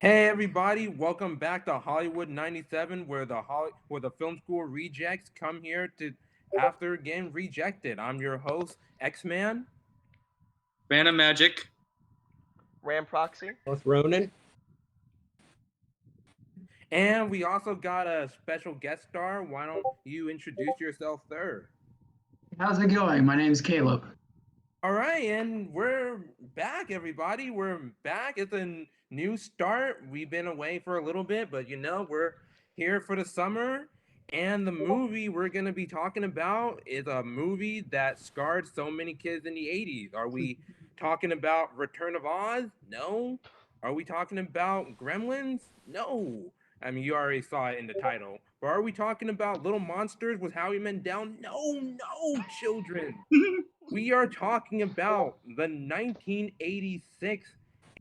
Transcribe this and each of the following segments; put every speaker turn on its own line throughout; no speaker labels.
Hey everybody, welcome back to Hollywood 97 where the film school rejects come here to after getting rejected. I'm your host, X-Man.
Phantom Magic.
Ram Proxy.
North Ronan.
And we also got a special guest star. Why don't you introduce yourself, sir?
How's it going? My name's Caleb.
All right, and we're back, everybody. We're back. It's a new start. We've been away for a little bit, but we're here for the summer. And the movie we're going to be talking about is a movie that scarred so many kids in the 80s. Are we talking about Return of Oz? No. Are we talking about Gremlins? No. I mean, you already saw it in the title. But are we talking about Little Monsters with Howie Mandel? No, children. We are talking about the 1986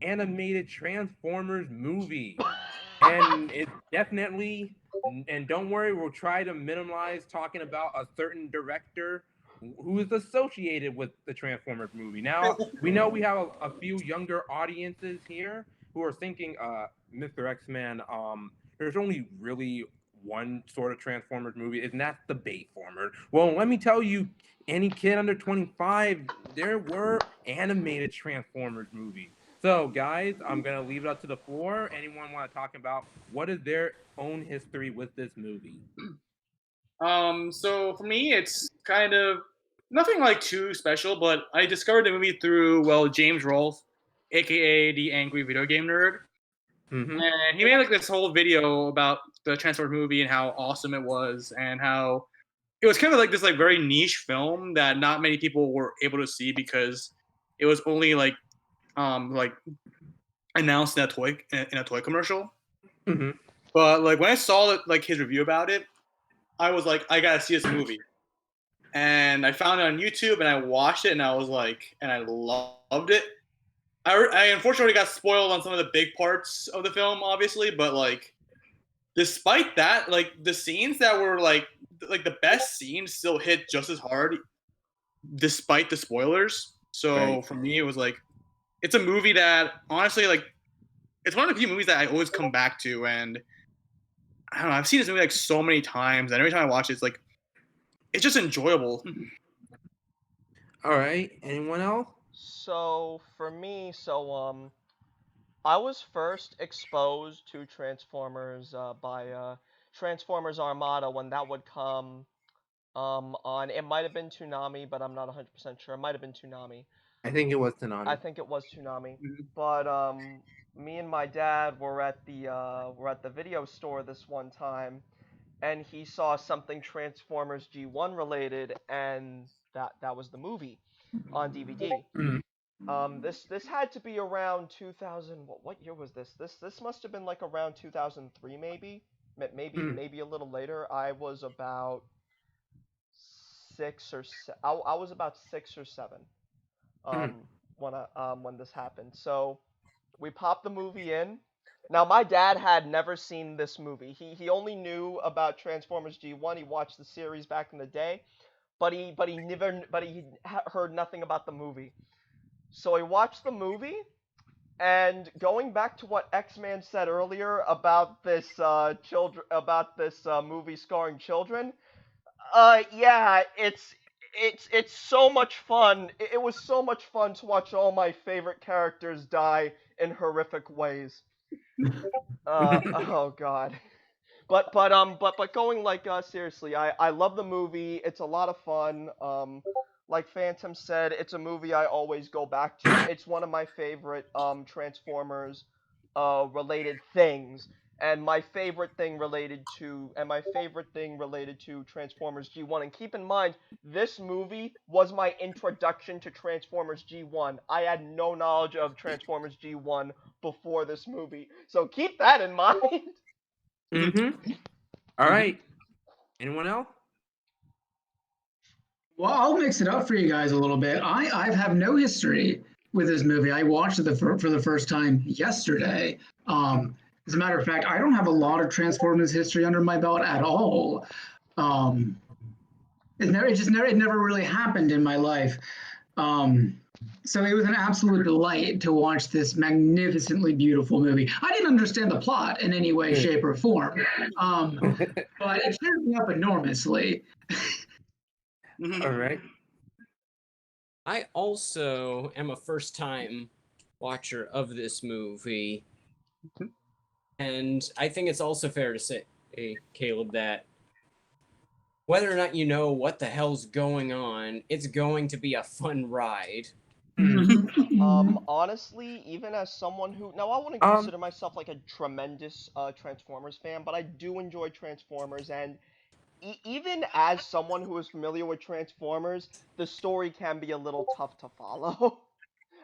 animated Transformers movie. And it definitely, and don't worry, we'll try to minimize talking about a certain director who is associated with the Transformers movie. Now, we know we have a few younger audiences here who are thinking, Mr. X-Man, there's only really one sort of Transformers movie, and that's the Bayformers. Well, let me tell you, any kid under 25, there were animated Transformers movies. So, guys, I'm going to leave it up to the floor. Anyone want to talk about what is their own history with this movie?
So for me, it's kind of nothing like too special, but I discovered the movie through James Rolfe, aka the Angry Video Game Nerd, and he made like this whole video about the Transformers movie and how awesome it was, and how it was kind of like this like very niche film that not many people were able to see because it was only like announced in a toy commercial. But like when I saw like his review about it, I was like, I gotta see this movie, and I found it on YouTube and I watched it and I was like, and I loved it. I unfortunately got spoiled on some of the big parts of the film, obviously, but like, despite that, like the scenes that were like the best scenes still hit just as hard, despite the spoilers. So for me, it was like, it's a movie that honestly, like, it's one of the few movies that I always come back to, and I don't know, I've seen this movie like so many times, and every time I watch it, it's just enjoyable.
All right, anyone else?
So for me, I was first exposed to Transformers by Transformers Armada when that would come on. It might have been Toonami, but I'm not 100% sure. It might have been Toonami.
I think it was Toonami.
I think it was Toonami. But me and my dad were at the video store this one time, and he saw something Transformers G1 related, and that was the movie on DVD. This had to be around 2000. What year was this? This must have been like around 2003, maybe a little later. I was about I was about 6 or 7 when this happened. So we popped the movie in. Now my dad had never seen this movie. He only knew about Transformers G1. He watched the series back in the day, but he heard nothing about the movie. So he watched the movie, and going back to what X-Man said earlier about this movie scarring children, yeah, it's so much fun. It was so much fun to watch all my favorite characters die in horrific ways. Oh god. But going like seriously, I love the movie. It's a lot of fun. Like Phantom said, it's a movie I always go back to. It's one of my favorite Transformers related things. And my favorite thing related to Transformers G1. And keep in mind, this movie was my introduction to Transformers G1. I had no knowledge of Transformers G1 before this movie. So keep that in mind.
All right. Anyone else?
Well, I'll mix it up for you guys a little bit. I have no history with this movie. I watched it for the first time yesterday. As a matter of fact, I don't have a lot of Transformers history under my belt at all. It never really happened in my life. So it was an absolute delight to watch this magnificently beautiful movie. I didn't understand the plot in any way, shape, or form, but it cheered me up enormously.
All right.
I also am a first-time watcher of this movie, and I think it's also fair to say, Caleb, that whether or not you know what the hell's going on, it's going to be a fun ride.
Honestly, even as someone who now I wouldn't
Um,
consider myself like a tremendous Transformers fan, but I do enjoy Transformers, and even as someone who is familiar with Transformers, the story can be a little tough to follow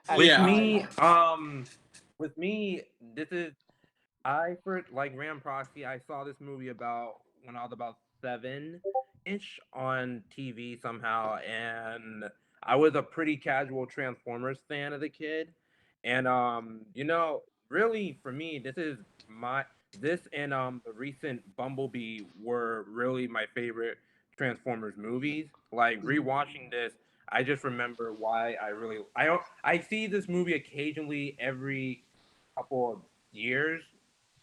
at
with
Yeah.
me,
times.
with me, this is I first like Ram Proxy. I saw this movie about when I was about 7-ish on TV somehow, and I was a pretty casual Transformers fan as a kid. And really for me, this and the recent Bumblebee were really my favorite Transformers movies. Like rewatching this, I just remember why I see this movie occasionally every couple of years,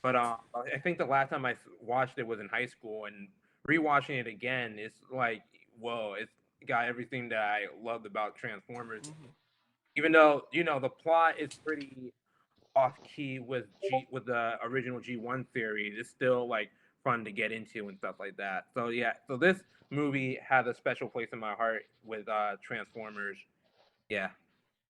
but I think the last time I watched it was in high school, and rewatching it again, it's like, whoa, it's got everything that I loved about Transformers.
Mhm.
Even though the plot is pretty off key with the original G1 series, it's still like fun to get into and stuff like that. So yeah, so this movie has a special place in my heart with Transformers. Yeah.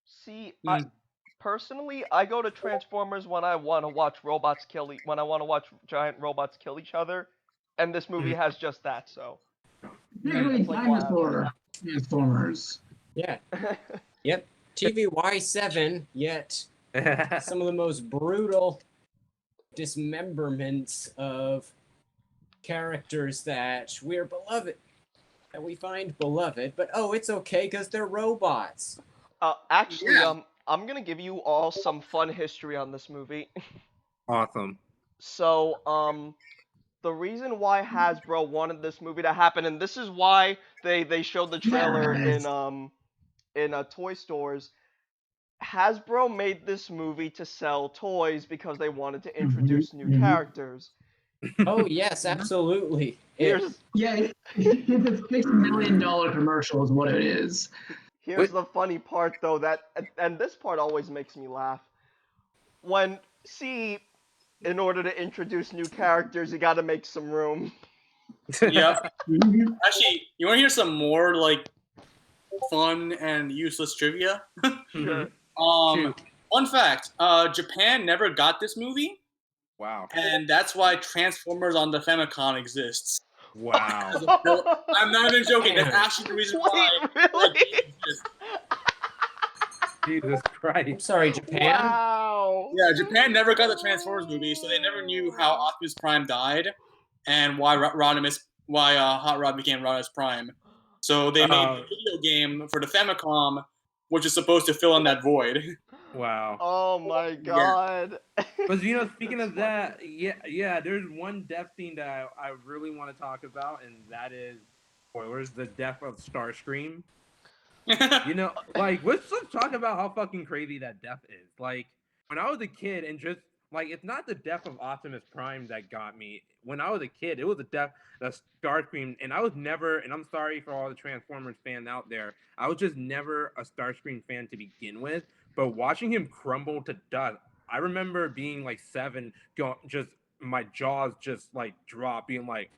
See,
Mm.
personally, I go to Transformers when I want to watch when I want to watch giant robots kill each other, and this movie
Mhm.
has just that. So
Particularly
that's like why
dinosaur Transformers.
Yeah.
I.
Yep. TVY7, yet some of the most brutal dismemberments of characters that we find beloved, but oh, it's okay because they're robots.
Actually,
Yeah.
I'm gonna give you all some fun history on this movie.
Awesome.
So, the reason why Hasbro wanted this movie to happen, and this is why they showed the trailer
Yes.
in toy stores. Hasbro made this movie to sell toys because they wanted to introduce new characters.
Oh yes, absolutely.
Here's
Yeah, it's a $6 million commercial, is what it is.
here's
Wait.
the funny part though that and this part always makes me laugh. When see in order to introduce new characters, you got to make some room.
Yep. Actually, you want to hear some more like fun and useless trivia?
Sure.
Shoot.
Fun fact: Japan never got this movie,
Wow.
and that's why Transformers on the Famicom exists.
Wow.
I'm not even joking. That's
Damn.
actually the reason
Wait,
why
really?
that game exists.
Jesus
I'm
Christ.
sorry, Japan.
Wow.
Yeah, Japan never got the Transformers movie, so they never knew how Optimus Prime died, and why Hot Rod became Rodimus Prime. So they made the video game for the Famicom, which is supposed to fill in that void.
Wow.
Oh my
Yeah.
god.
But speaking
That's
of
funny.
that, yeah, there's one death scene that I really want to talk about, and that is, spoilers, the death of Starscream. Let's just talk about how fucking crazy that death is. Like, when I was a kid, and just like, it's not the death of Optimus Prime that got me. When I was a kid, it was the death of Starscream, and I was never. And I'm sorry for all the Transformers fans out there. I was just never a Starscream fan to begin with. But watching him crumble to dust, I remember being like 7, just my jaws just like drop, being like,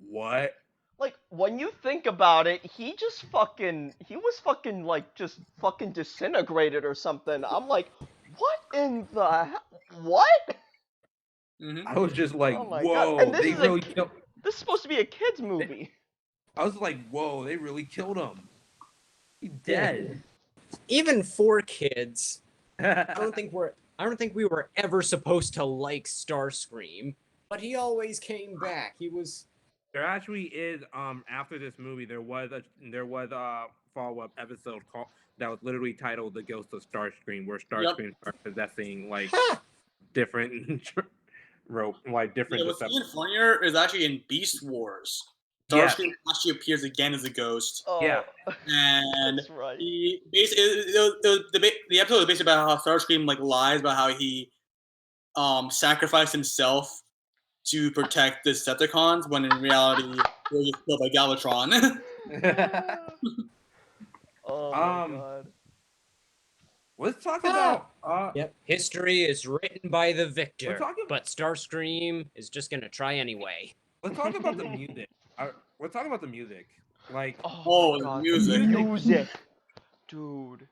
"What?"
Like when you think about it, he was fucking like just fucking disintegrated or something. I'm like, what in the what?
Mm-hmm.
I was just like,
Oh my god. And
"Whoa,
this
they
is a
really killed."
this is supposed to be a kids movie.
I was like, "Whoa, they really killed him. He's
Yeah.
dead."
Even for kids, I don't think we were ever supposed to like Starscream, but he always came back. He was
There actually is after this movie there was a follow-up episode called that was literally titled "The Ghost of Starscream," where
Yep.
Starscream starts possessing like different different
Yeah, what's
Decepticons.
even funnier is actually in Beast Wars.
Yeah.
Starscream actually appears again as a ghost,
Oh,
Yeah.
and
that's right.
he the episode is basically about how Starscream like lies about how he sacrificed himself to protect the Decepticons when in reality he was killed by Galvatron.
Oh my
Um,
god.
let's talk
Ah.
about
Yep. History is written by the
we're
victor,
talking
but Starscream is just gonna try anyway.
let's talk about the music. Let's talk about the music. Like
Oh
Oh,
my
the
god,
music.
the music, dude.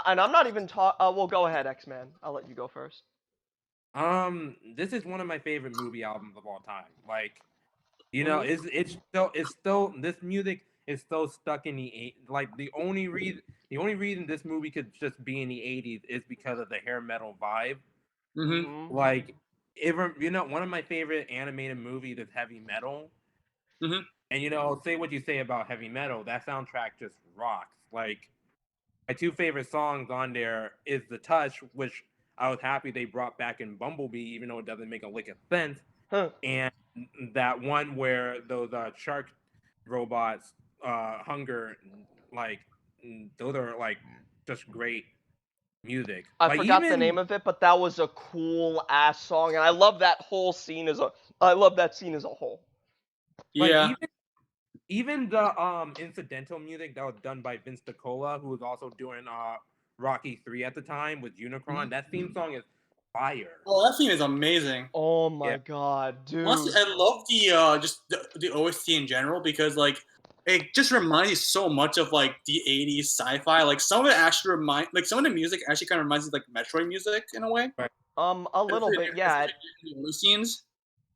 And I'm not even talk. Well, go ahead, X-Man. I'll let you go first.
this is one of my favorite movie albums of all time. Like, you know,
Mhm.
it's still this music is still stuck in like the only reason this movie could just be in the 80s is because of the hair metal vibe.
Mm-hmm.
Mhm.
Like, one of my favorite animated movies is Heavy Metal.
Mhm.
And say what you say about Heavy Metal, that soundtrack just rocks. Like, my two favorite songs on there is The Touch, which I was happy they brought back in Bumblebee, even though it doesn't make a lick of sense,
Huh.
and that one where those shark robots hunger, like those are like just great music.
I
Like
forgot the name
even
of it, but that was a cool ass song, and I love that whole scene as a. I love that scene as a whole.
like
Yeah.
even the incidental music that was done by Vince DiCola, who was also doing Rocky 3 at the time with Unicron. That theme song is fire.
Oh, that scene is amazing.
Oh my
Yeah.
god,
Honestly,
dude.
I love the just the OST in general because like it just reminds you so much of like the '80s sci-fi. Like some of it actually some of the music actually kind of reminds you of like Metroid music in a way.
Right.
A little bit, yeah.
Especially in the early scenes.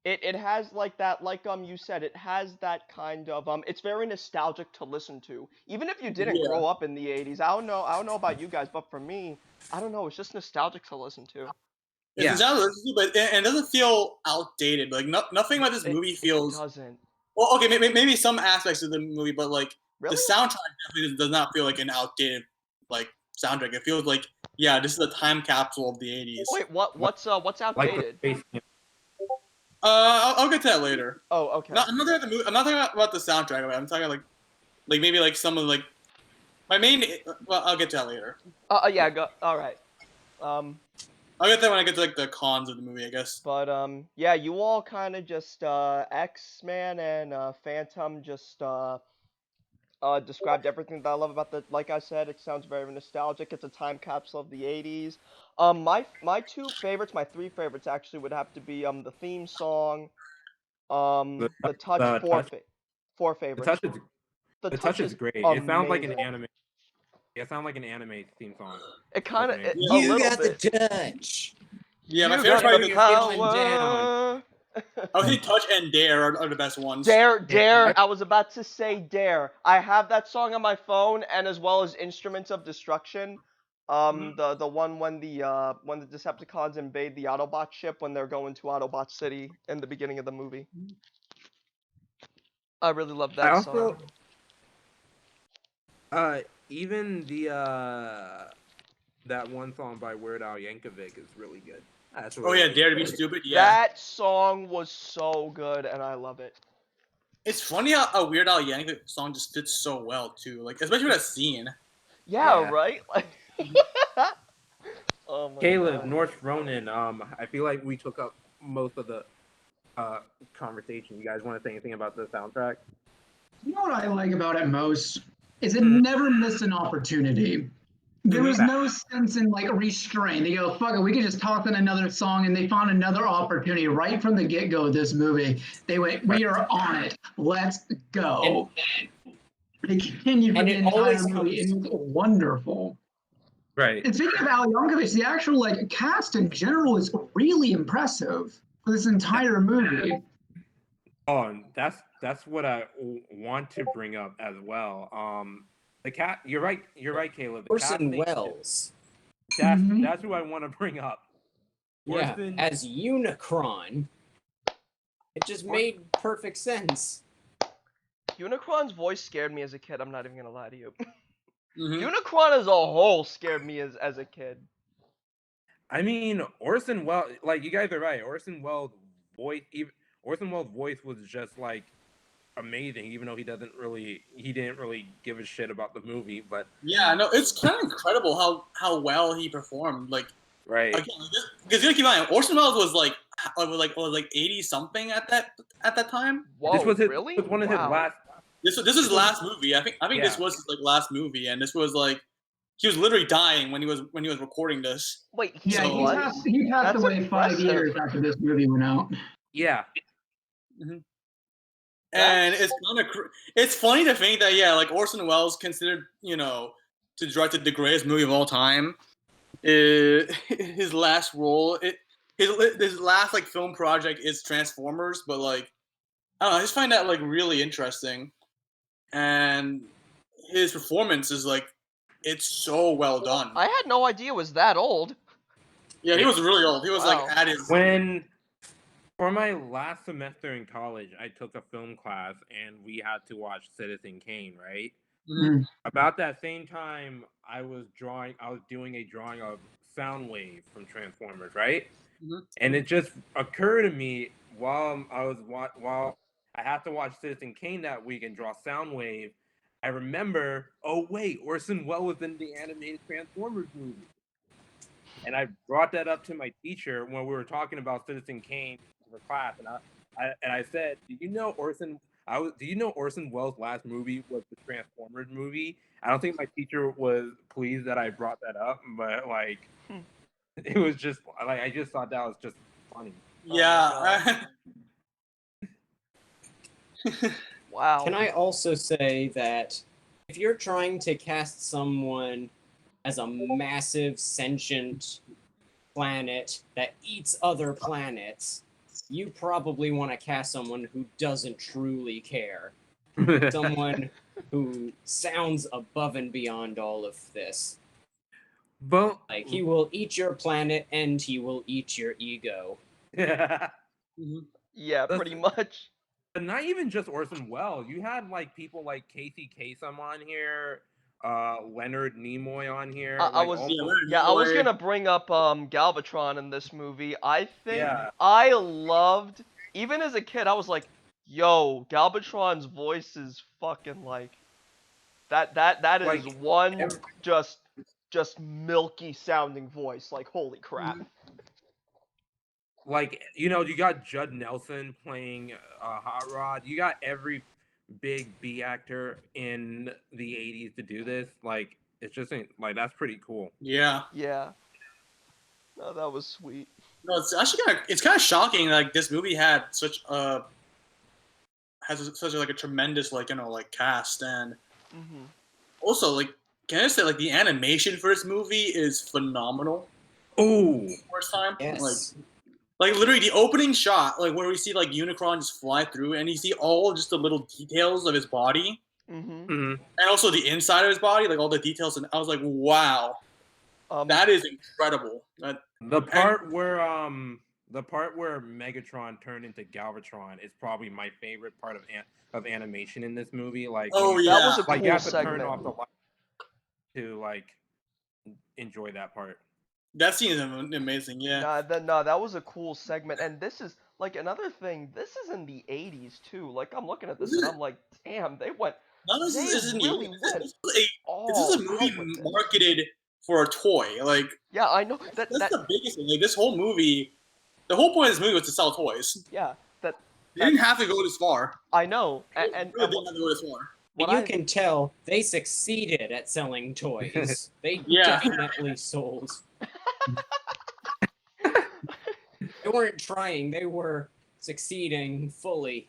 It has like that, like you said, it has that kind of it's very nostalgic to listen to. Even if you didn't
Yeah.
grow up in the 80s. I don't know about you guys, but for me, I don't know, it's just nostalgic to listen to.
It's
Yeah.
nostalgic, but it doesn't feel outdated. Like nothing about this movie
It
feels.
doesn't.
Well, okay, maybe some aspects of the movie, but like the
Really?
soundtrack definitely does not feel like an outdated like soundtrack. It feels like yeah, this is a time capsule of the '80s.
Wait, what's
Like the
outdated?
space.
I'll get to that later.
Oh, okay.
I'm not talking about the movie. I'm not talking about the soundtrack. I'm talking about, like maybe like some of like my main. Well, I'll get to that later.
Yeah, go. All right.
I'll get to that when I get to like the cons of the movie, I guess.
But yeah, you all kind of just X-Man and Phantom just described everything that I love about the. Like I said, it sounds very nostalgic. It's a time capsule of the '80s. My two favorites, my three favorites actually would have to be the theme song, the touch,
The touch.
four
The
favorites.
touch is
The
the
touch
touch is
is
great. It sounds like an
amazing.
anime. Yeah, it sounds like an anime theme song.
It kind of
Opening.
Yeah.
a
You
little
got the
bit.
touch.
Yeah, my
You
favorite
got
part
the
of
Whenever
the
you're feeling down.
power.
I would say Touch and Dare are the best ones.
Dare,
Yeah.
Dare. I was about to say Dare. I have that song on my phone, and as well as Instruments of Destruction. The one when the Decepticons invade the Autobot ship when they're going to Autobot City in the beginning of the movie. I really love
I
that
also
song.
even the that one song by Weird Al Yankovic is really good. That's
Oh
really
yeah,
good.
Dare to be Stupid. Yeah,
That song was so good, and I love it.
it's funny how a Weird Al Yankovic song just fits so well too. Like especially with that scene.
Yeah,
Yeah.
right. Like, oh my
Caleb,
god.
North Ronan. I feel like we took up most of the conversation. You guys want to say anything about the soundtrack?
You know what I like about it most is it
Mhm.
never missed an opportunity. There was
Mhm.
no sense in like restraint. They go, fuck it, we could just toss in another song, and they found another opportunity right from the get go of this movie. They went, we are on it. Let's go. They continued for
And
the
it
entire
always
movie.
comes.
It was wonderful.
Right.
And speaking of Al Yankovic, the actual like cast in general is really impressive for this entire movie.
Oh, and that's what I want to bring up as well. The cat. You're right. You're right, Caleb. The
Orson
casting.
Welles.
That's who I want to bring up.
Yeah,
Orson.
as Unicron. It just made perfect sense.
Unicron's voice scared me as a kid. I'm not even gonna lie to you.
Mm-hmm.
Unicron as a whole scared me as a kid.
I mean, Orson Welles. Like you guys are right. Orson Welles' voice was just like amazing, even though he didn't really give a shit about the movie. But
yeah, no, it's kind of incredible how well he performed. Like,
right,
again, because you gotta keep in mind, Orson Welles was like 80 something at that time.
this
Whoa,
was his
really?
was one of his
Wow.
last.
This was his last movie. I think this
Yeah.
was his like last movie, and this was like he was literally dying when he was recording this.
Wait, he
Yeah,
So-
was?
he passed
That's
away 5
impressive.
years after this movie went out.
Yeah,
And
That's-
it's kind of it's funny to think that like Orson Welles considered to direct the greatest movie of all time. His last role, his last like film project is Transformers, but like I don't know, I just find that like really interesting, and his performance is like it's so well done.
I had no idea it was that old.
Yeah, he was really old. He was
Wow.
like at his
for my last semester in college, I took a film class and we had to watch Citizen Kane, right?
Mhm.
About that same time, I was doing a drawing of Soundwave from Transformers, right?
Mhm.
And it just occurred to me while I had to watch Citizen Kane that week and draw Soundwave, I remember, oh wait, Orson Welles was in the animated Transformers movie. And I brought that up to my teacher when we were talking about Citizen Kane for class, and I said, "Do you know Orson Welles' last movie was the Transformers movie?" I don't think my teacher was pleased that I brought that up, but like, it was just like I just thought that was just funny.
Yeah.
Wow.
Can I also say that if you're trying to cast someone as a massive sentient planet that eats other planets, you probably want to cast someone who doesn't truly care. Someone who sounds above and beyond all of this.
But
Like, he will eat your planet and he will eat your ego.
yeah,
Yeah,
That's-
pretty much.
but not even just Orson Welles. You had like people like Casey Kasem on here, Leonard Nimoy on here.
I
like,
was
all-
I was gonna bring up Galvatron in this movie. I think
Yeah.
I loved, even as a kid, I was like, yo, Galvatron's voice is fucking like that is
Like,
one
every-
just milky sounding voice. Like, holy crap.
like you got Judd Nelson playing Hot Rod. You got every big B actor in the '80s to do this. Like, it's just like that's pretty cool.
Yeah.
Yeah. No, that was sweet.
No, it's actually kind of shocking. Like this movie had such a like a tremendous like cast, and
Hmm.
also like can I say like the animation for this movie is phenomenal.
Oh,
First time,
Yes.
like literally the opening shot, like where we see like Unicron just fly through, and you see all just the little details of his body,
Hmm.
and also the inside of his body, like all the details. And I was like, wow, that is incredible.
the part where Megatron turned into Galvatron is probably my favorite part of animation in this movie. Like,
Oh
when you-
yeah,
That was a
like you
cool
have to turn
segment.
off the light to like enjoy that part.
that scene is amazing. Yeah.
No, that was a cool segment. And this is like another thing. This is in the '80s too. Like, I'm looking at this and I'm like, damn, they went.
None of
They
this isn't
really
even.
went
This
all
is a movie
out with this.
marketed for a toy. Like
Yeah, I know that.
that's the biggest thing. Like this whole movie, the whole point of this movie was to sell toys.
Yeah,
They didn't have to go this far.
I know.
They
And
really didn't have to go this far.
what
you
I
can tell they succeeded at selling toys. They
Yeah.
definitely sold. They weren't trying, they were succeeding fully.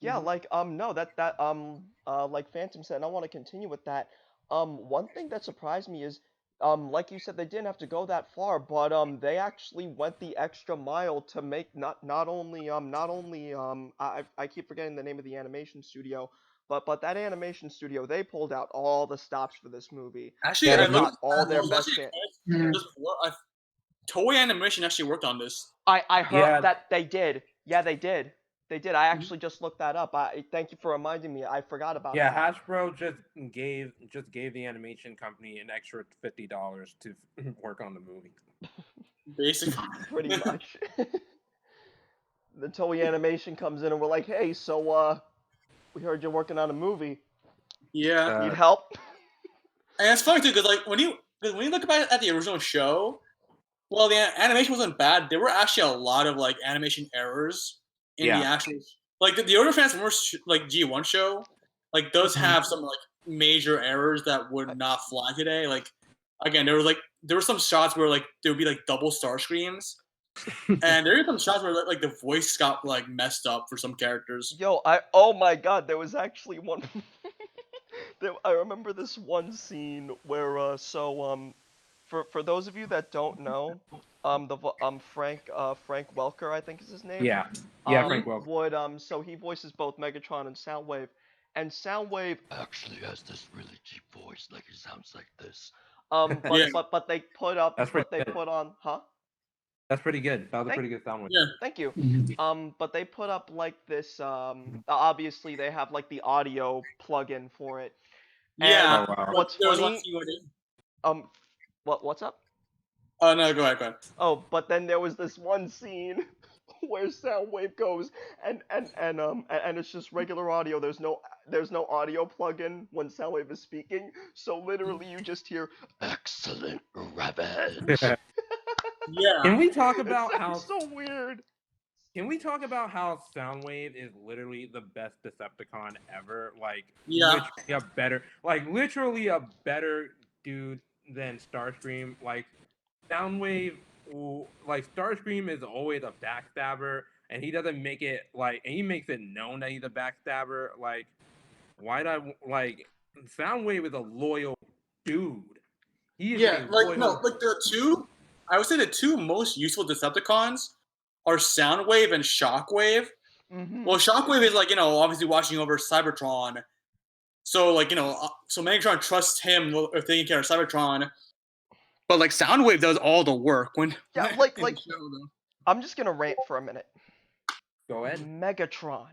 Yeah, like no, like Phantom said, and I want to continue with that. One thing that surprised me is like you said, they didn't have to go that far, but they actually went the extra mile to make not only I keep forgetting the name of the animation studio, but that animation studio, they pulled out all the stops for this movie.
Actually,
They
I
got
looked-
all
I
their
was
best
actually
fan.
excited before. Toei Animation actually worked on this.
I heard
Yeah.
that they did. Yeah, they did. They did. I actually just looked that up. I thank you for reminding me. I forgot about
Yeah,
that.
Hasbro gave the animation company an extra $50 to work on the movie.
Basically.
Pretty much. The Toei Animation comes in and we're like, hey, so We heard you're working on a movie.
Yeah,
Need help?
and it's funny too because like when you look at the original show, well, the animation wasn't bad. There were actually a lot of like animation errors in the actual like the older Transformers like G1 show, like does have some like major errors that would not fly today. Like again, there were some shots where like there would be like double star screams, and there were some shots where like the voice got like messed up for some characters.
Yo, oh my god, there was actually one. I remember this one scene where for those of you that don't know, Frank Welker, I think is his name.
Yeah, Frank Welker.
So he voices both Megatron and Soundwave, and Soundwave actually has this really deep voice, like he sounds like this. But they put up,
That's
but
pretty
they
good.
put on, huh?
That's pretty good. That was a pretty good sound.
Yeah.
Thank you.
Mhm.
But they put up like this. Obviously they have like the audio plugin for it.
Yeah.
And
Oh, wow.
what's
There was one
funny?
scene where they,
What's up?
oh no, go ahead.
Oh, but then there was this one scene where Soundwave goes and it's just regular audio. There's no audio plugin when Soundwave is speaking. So literally you just hear excellent revenge.
Yeah.
Can we talk
It
about
sounds
how?
so weird.
Can we talk about how Soundwave is literally the best Decepticon ever? Like,
Yeah.
literally a better dude than Starscream. Like, Soundwave, like Starscream is always a backstabber, and he doesn't make it like, and he makes it known that he's a backstabber. Like, Soundwave is a loyal dude. He is
Yeah,
a
like
loyal.
no, like I would say the two most useful Decepticons are Soundwave and Shockwave.
Mm-hmm.
Well, Shockwave is like, obviously watching over Cybertron. So like, so Megatron trusts him if taking care of Cybertron. But like Soundwave does all the work when
Yeah,
in
like
the show, though.
I'm just gonna rant for a minute.
Go ahead.
Megatron.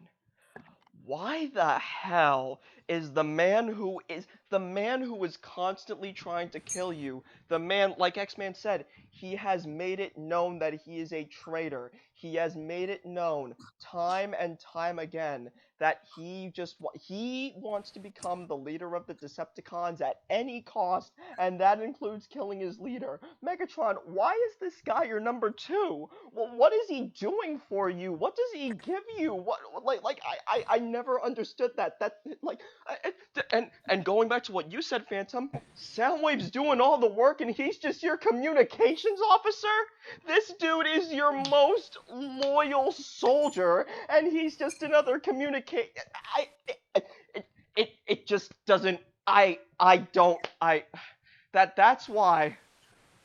Why the hell is the man who is constantly trying to kill you, the man, like X-Man said, he has made it known that he is a traitor. He has made it known time and time again that he wants to become the leader of the Decepticons at any cost, and that includes killing his leader. Megatron, why is this guy your number two? Well, what is he doing for you? What does he give you? What I never understood that. And going back to what you said, Phantom, Soundwave's doing all the work and he's just your communications officer? This dude is your most loyal soldier and he's just another it just doesn't that's why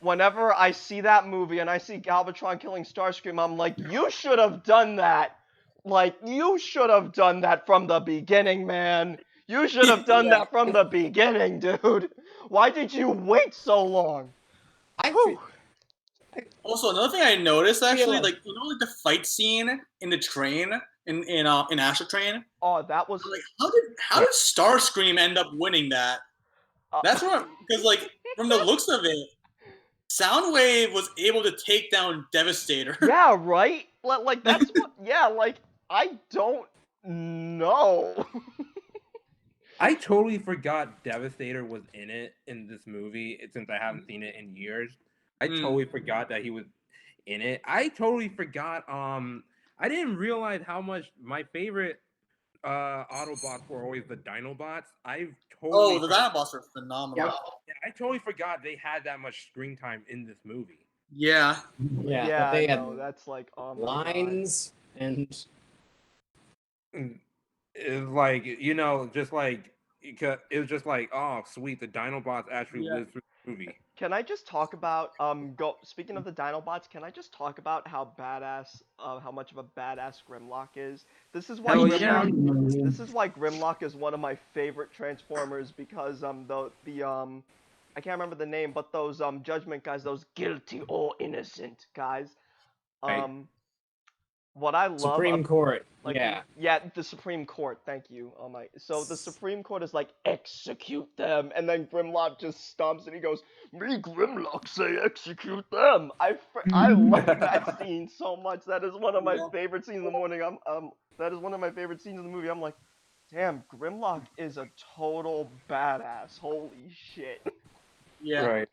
whenever I see that movie and I see Galvatron killing Starscream, I'm like, you should have done that. Like, you should have done that from the beginning, man. You should have done that from the beginning, dude. Why did you wait so long?
Also, another thing I noticed actually,
Yeah.
like like the fight scene in the train in Astro Train.
Oh, that was
Like, how did Starscream end up winning that? That's what, because like from the looks of it, Soundwave was able to take down Devastator.
Yeah, right? Like that's what yeah, like I don't know.
I totally forgot Devastator was in it in this movie since I haven't seen it in years. I totally forgot that he was in it. I totally forgot. I didn't realize how much my favorite Autobots were always the Dinobots. I totally.
The Dinobots are phenomenal.
Yep.
I totally forgot they had that much screen time in this movie.
Yeah.
Yeah, but they had
that's like oh my God.
lines and
It's like just like it was just like, oh sweet, the Dinobots actually lived through the movie.
Can I just talk about speaking of the Dinobots, can I just talk about how much of a badass Grimlock is? This is why
Hell
Grimlock
yeah.
This is why Grimlock is one of my favorite Transformers because I can't remember the name, but those Judgment guys, those guilty or innocent guys.
Right.
What I love
Supreme Court.
like
Yeah.
the Supreme Court, thank you. Oh my, so the Supreme Court is like execute them, and then Grimlock just stomps and he goes, "Me Grimlock say execute them." I love that scene so much. That is one of my favorite scenes in the morning. That is one of my favorite scenes in the movie. I'm like, Damn, Grimlock is a total badass. Holy shit.
Yeah.
Right.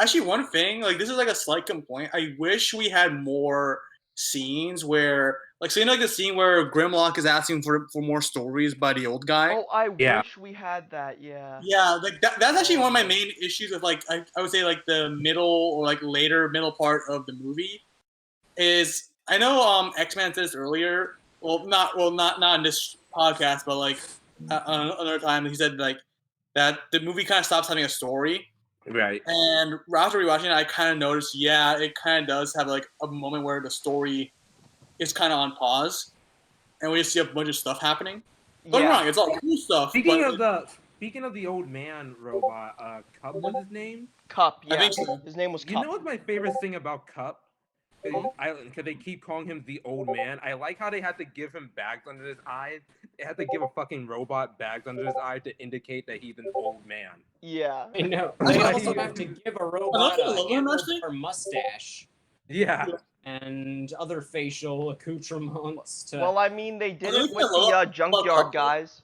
Actually, one thing, like this is like a slight complaint. I wish we had more scenes where, like, so you know, like the scene where Grimlock is asking for more stories by the old guy.
Oh, I
Yeah.
wish we had that. Yeah.
Yeah, like that's actually one of my
Oh.
main issues with like I would say like the middle or like later middle part of the movie is I know X-Men said this earlier. Not in this podcast, but like another time he said like that the movie kind of stops having a story.
Right.
And after rewatching it, I kind of noticed, yeah, it kind of does have like a moment where the story is kind of on pause, and we just see a bunch of stuff happening. Don't get me wrong, it's all cool stuff.
Speaking
but,
of the old man robot, Cup was his name.
Cup,
I
yeah.
think so.
His name was
You
Cup.
know what's my favorite thing about Cup? Because they keep calling him the old man. I like how they had to give him bags under his eyes. They had to give a fucking robot bags under his eyes to indicate that he's an old man.
Yeah.
I know.
That's
They
why
also
he-
have to give a robot
Another thing I
a
love him,
handle
actually-
or mustache
Yeah.
and other facial accoutrements to.
Well, I mean, they did
Another
it
thing
with
I love
the
about
junkyard
Cup-
guys.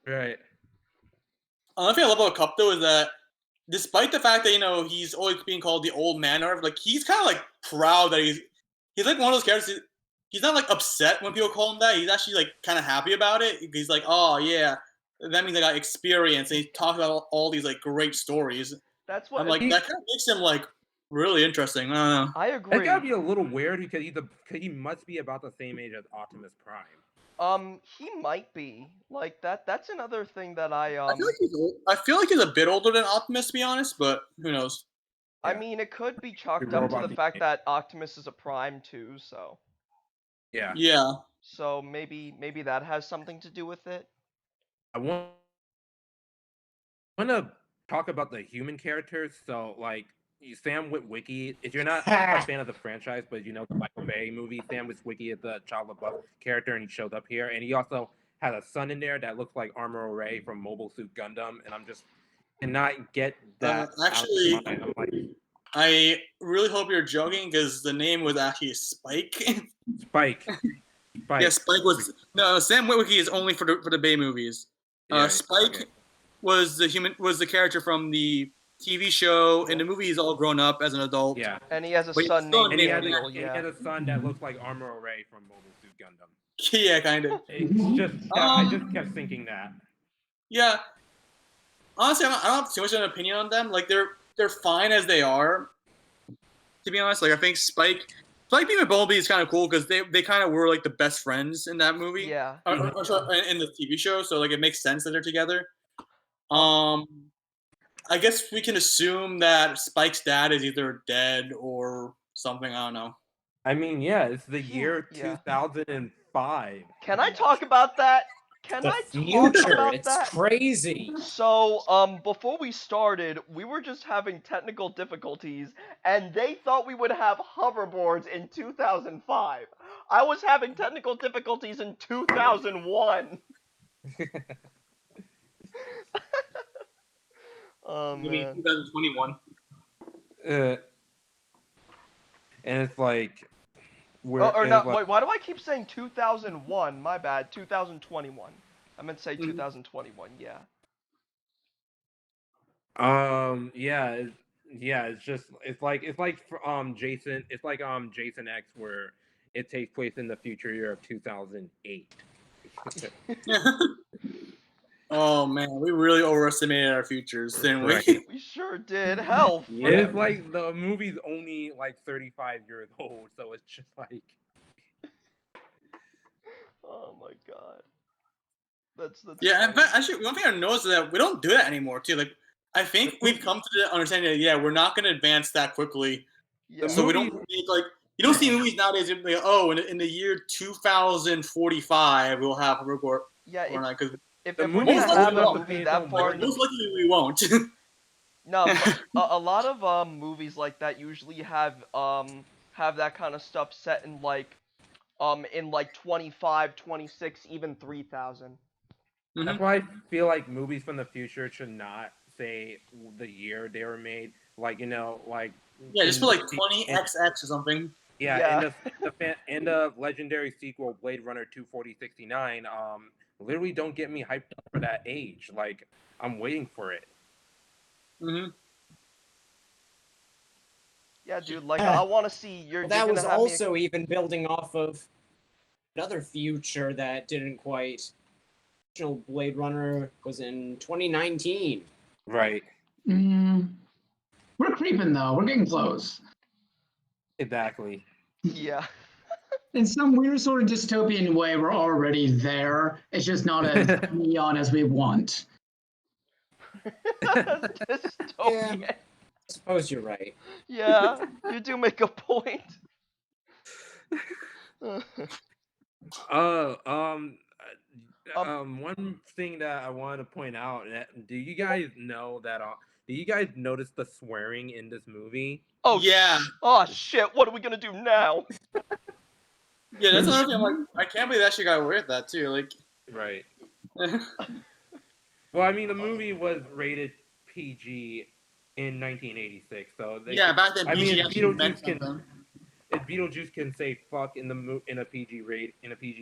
Right.
Another thing I love about Cup though is that despite the fact that he's always being called the old man, or like he's kind of like proud that he's like one of those characters. He's not like upset when people call him that. He's actually like kind of happy about it. He's like, oh yeah, that means I got experience. And he talks about all these like great stories.
That's what
I'm like, that kind of makes him like really interesting. I don't know.
I
That
agree.
gotta be a little weird because he must be about the same age as Optimus Prime.
He might be like that. That's another thing that
I feel like he's old. I feel like he's a bit older than Optimus, to be honest. But who knows?
I
Yeah.
mean, it could be chalked
The
up to
robot
the fact
became-
that Optimus is a prime too. So
Yeah.
Yeah.
maybe that has something to do with it.
I want to talk about the human characters. So, like, Sam Witwicky, if you're not a fan of the franchise, but you know the Michael Bay movie, Sam Witwicky is the Shia LaBeouf character, and he showed up here. And he also had a son in there that looks like Armor Ray from Mobile Suit Gundam. And I'm just cannot get that.
Actually,
out of my mind. I'm like,
I really hope you're joking because the name was actually Spike.
Spike. Spike.
Yeah, Spike was Sam Witwicky is only for the Bay movies.
Yeah,
Spike
okay.
was the character from the TV show. In the movie, he's all grown up as an adult.
Yeah.
And he has a
Wait,
son
son,
named
And he had
Daniel.
a
Yeah.
son that looks like Armor Ray from Mobile Suit Gundam.
Yeah, kind of.
It's just I just kept thinking that.
Yeah. Honestly, I don't have too much of an opinion on them. Like they're fine as they are. To be honest, like I think Spike being with Bumblebee is kind of cool because they kind of were like the best friends in that movie.
Yeah.
Or sorry, in the TV show, so like it makes sense that they're together. I guess we can assume that Spike's dad is either dead or something. I don't know.
I mean, yeah, it's the
Phew,
year
yeah.
2005.
Can I talk about that? Can
The
I talk
future,
about
it's
that?
crazy.
So, before we started, we were just having technical difficulties, and they thought we would have hoverboards in 2005. I was having technical difficulties in 2001. Oh
You mean
man.
2021?
And it's like, we're
Oh, or
and
no,
it's like,
wait, why do I keep saying 2001? My bad, 2021. I meant to say 2021, yeah.
it's just it's like Jason Jason X where it takes place in the future year of 2008.
Oh man, we really overestimated our futures, didn't we?
Right.
We sure did. Hell,
It's like the movie's only like 35 years old, so it's just like
oh my god. That's
Yeah, in
funny.
fact, actually, one thing I noticed is that we don't do that anymore too. Like, I think we've come to the understanding that we're not going to advance that quickly,
Yeah.
so we don't make like you don't see movies nowadays. Like, oh, in the year 2045, we'll have hoverboard
Yeah,
or not because
if
the
we're
movie
gonna
most
have
likely
a
won't.
movie that far in the
most likely we won't.
no, but a lot of movies like that usually have that kind of stuff set in like 25, 26, even 3000.
that's why I feel like movies from the future should not say the year they were made. Like like
Yeah, just
in
put like
the-
20XX or something.
Yeah,
Yeah.
in the legendary sequel Blade Runner 2049, literally don't get me hyped up for that age. Like, I'm waiting for it.
Mm-hmm.
Yeah, dude. Like, I want to see you're
That
gonna
was
have me.
also even building off of another future that didn't quite. Original Blade Runner was in 2019.
Right.
We're creeping though. We're getting close.
Exactly.
Yeah.
In some weird sort of dystopian way, we're already there. It's just not as neon as we want.
Dystopian.
I suppose you're right.
Yeah, you do make a point.
Uh, um, one thing that I want to point out: do you guys know that? Do you guys notice the swearing in this movie?
Oh
Yeah.
Oh shit! What are we gonna do now?
Yeah, that's another thing. I'm like, I can't believe that shit got away with that too. Like,
Right. Well, I mean, the movie was rated PG in 1986, so
yeah, back then
I mean,
PG
if
actually meant
Beetlejuice
something.
if Beetlejuice can say fuck in a PG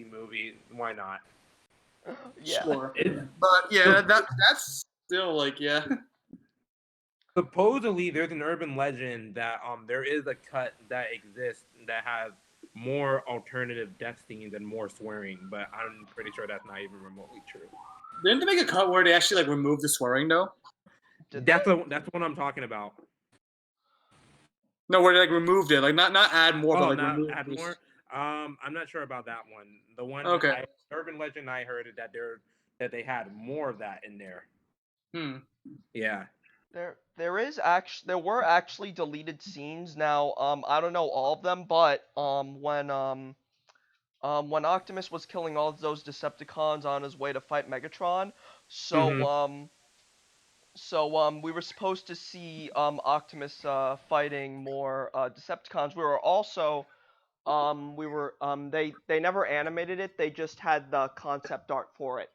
movie, why not?
Yeah.
Sure.
It's
But yeah, that's still like yeah.
supposedly there's an urban legend that there is a cut that exists that has more alternative death scenes and more swearing, but I'm pretty sure that's not even remotely true.
Didn't they make a cut where they actually like removed the swearing though?
That's what I'm talking about.
No, where they like removed it, like not add more, but
Oh,
like
not
remove
add
this.
more. I'm not sure about that one. The one
Okay.
urban legend I heard is that they had more of that in there. Yeah.
There were actually deleted scenes. Now, I don't know all of them, but when Optimus was killing all of those Decepticons on his way to fight Megatron, we were supposed to see Optimus fighting more Decepticons. We were also they never animated it. They just had the concept art for it.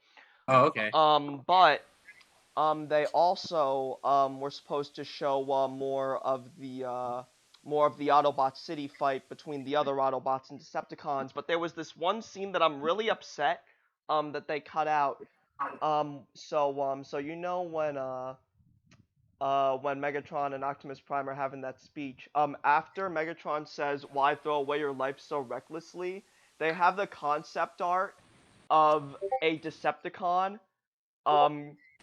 Oh, okay.
But they also were supposed to show more of the Autobot City fight between the other Autobots and Decepticons. But there was this one scene that I'm really upset that they cut out. So you know when Megatron and Optimus Prime are having that speech, after Megatron says, "Why throw away your life so recklessly?" They have the concept art of a Decepticon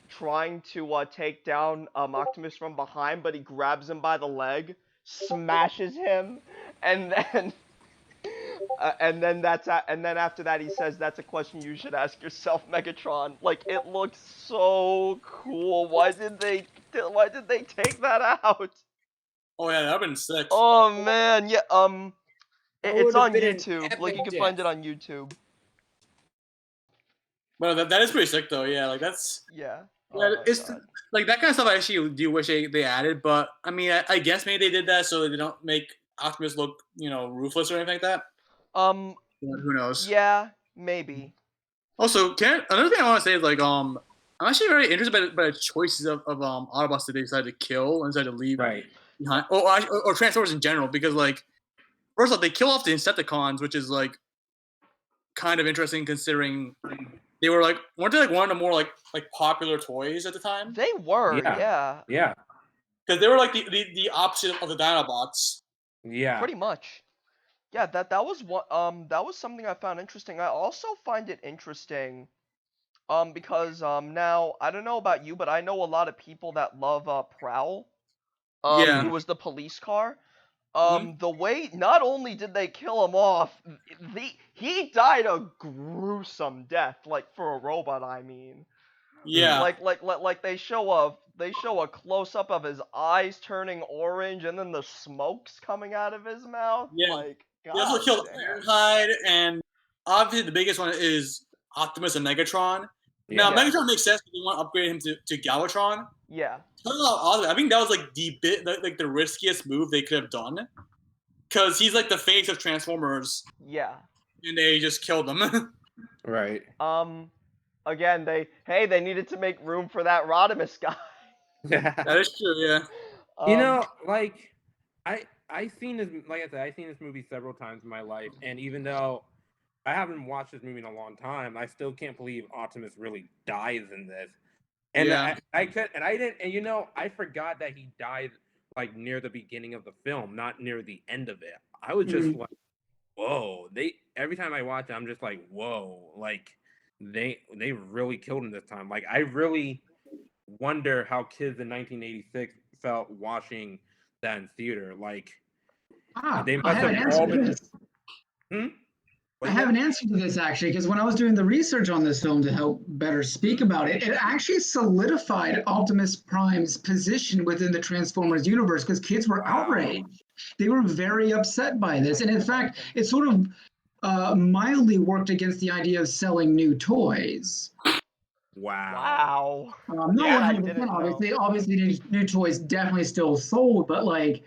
trying to take down Optimus from behind, but he grabs him by the leg, smashes him, and then and then after that he says, "That's a question you should ask yourself, Megatron." Like, it looks so cool. Why did they take that out?
Oh yeah, that'd been sick.
Oh man, yeah.
That
It's
would have
on
been an
YouTube. Like, you
epic
can find
death.
it on YouTube.
Well, that is pretty sick though. Yeah, like that's
Yeah.
yeah,
Oh my
it's
god.
like that kind of stuff. I actually do wish they added, but I mean, I guess maybe they did that so they don't make Optimus look ruthless or anything like that. Who knows?
Yeah, maybe.
Also, another thing I want to say is like I'm actually very interested by the choices of Autobots that they decided to kill and decided to leave
Right.
behind, or Transformers in general, because like first off they kill off the Insecticons, which is like kind of interesting considering they were like weren't they like one of the more like popular toys at the time?
They were,
Yeah. Yeah.
Because they were like the opposite of the Dinobots.
Yeah.
Pretty much. Yeah, that was that was something I found interesting. I also find it interesting because now I don't know about you, but I know a lot of people that love Prowl.
Yeah.
Who was the police car.
Mhm.
The way, not only did they kill him off, he died a gruesome death, like for a robot, I mean.
Yeah.
Like they show a close up of his eyes turning orange and then the smoke's coming out of his mouth.
Yeah.
Like,
They also
god
killed
damn.
Ironhide, and obviously the biggest one is Optimus and Megatron. Now,
Yeah.
Megatron makes sense if you want to upgrade him to Galvatron.
Yeah.
I think that was like the riskiest move they could have done, because he's like the face of Transformers,
Yeah.
and they just killed him.
Right.
Again, they needed to make room for that Rodimus guy.
That is true. Yeah.
Like I seen this, like I said, I've seen this movie several times in my life, and even though I haven't watched this movie in a long time. I still can't believe Optimus really dies in this. And
Yeah.
I could, and I didn't, and you know, I forgot that he died like near the beginning of the film, not near the end of it. I was just like, whoa. Every time I watch it, I'm just like, whoa, like they really killed him this time. Like I really wonder how kids in 1986 felt watching that in theater. Like they
I
must
have
have
an answer
all
to
been.
this.
Hmm?
I
What you
have
said?
an answer to this actually, because when I was doing the research on this film to help better speak about it, it actually solidified Optimus Prime's position within the Transformers universe because kids were
Wow.
outraged. They were very upset by this. And in fact, it sort of mildly worked against the idea of selling new toys.
Wow.
Wow.
Not
That I
100%,
didn't know.
obviously, new toys definitely still sold, but like,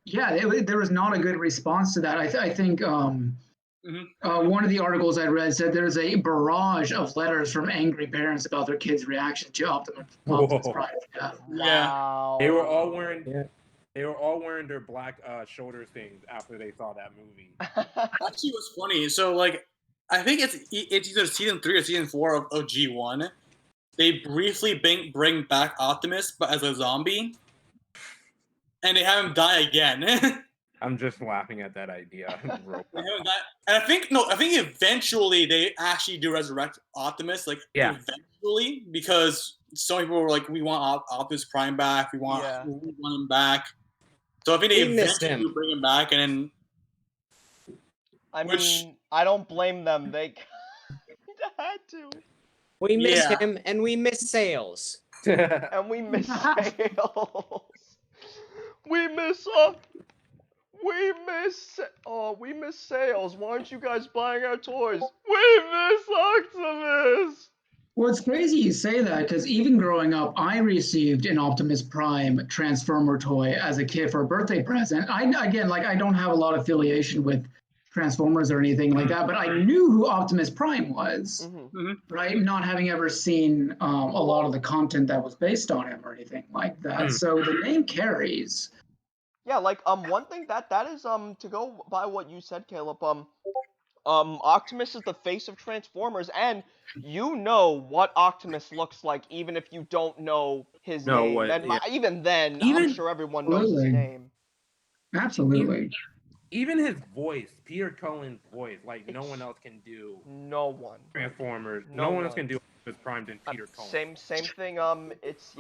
yeah, there was not a good response to that. I think one of the articles I read said there's a barrage of letters from angry parents about their kids' reaction to Optimus
Whoa.
Prime's death.
Yeah.
Wow.
They were all wearing
Yeah.
they were all wearing their black shoulder things after they saw that movie.
Actually, it was funny. So, like, I think it's either season 3 or season 4 of G1. They briefly bring back Optimus, but as a zombie, and they have him die again.
I'm just laughing at that idea.
They haven't died. And I think eventually they actually do resurrect Optimus, like
Yeah.
eventually, because some people were like, "We want Optimus Prime back. We want
Yeah.
him back." So I think they
We missed
eventually
him.
do bring him back, and then
I
Which-
mean, I don't blame them. They had to.
We miss
Yeah.
him, and we miss sales.
And we miss sales. We miss we miss sales. Why aren't you guys buying our toys? We miss Optimus.
Well, it's crazy you say that because even growing up, I received an Optimus Prime Transformer toy as a kid for a birthday present. I don't have a lot of affiliation with Transformers or anything like that, but I knew who Optimus Prime was, right? Not having ever seen a lot of the content that was based on him or anything like that. So the name carries.
Yeah, like one thing that is to go by what you said, Caleb, Optimus is the face of Transformers, and you know what Optimus looks like even if you don't know his
No,
name.
what?
And
Yeah.
even then, I'm
Even-
sure everyone knows his
Absolutely.
name.
Absolutely.
Even his voice, Peter Cullen's voice, like no one else can do
No one.
Transformers.
No
No one else
one.
can do Optimus Prime than Peter Cullen.
Same thing. It's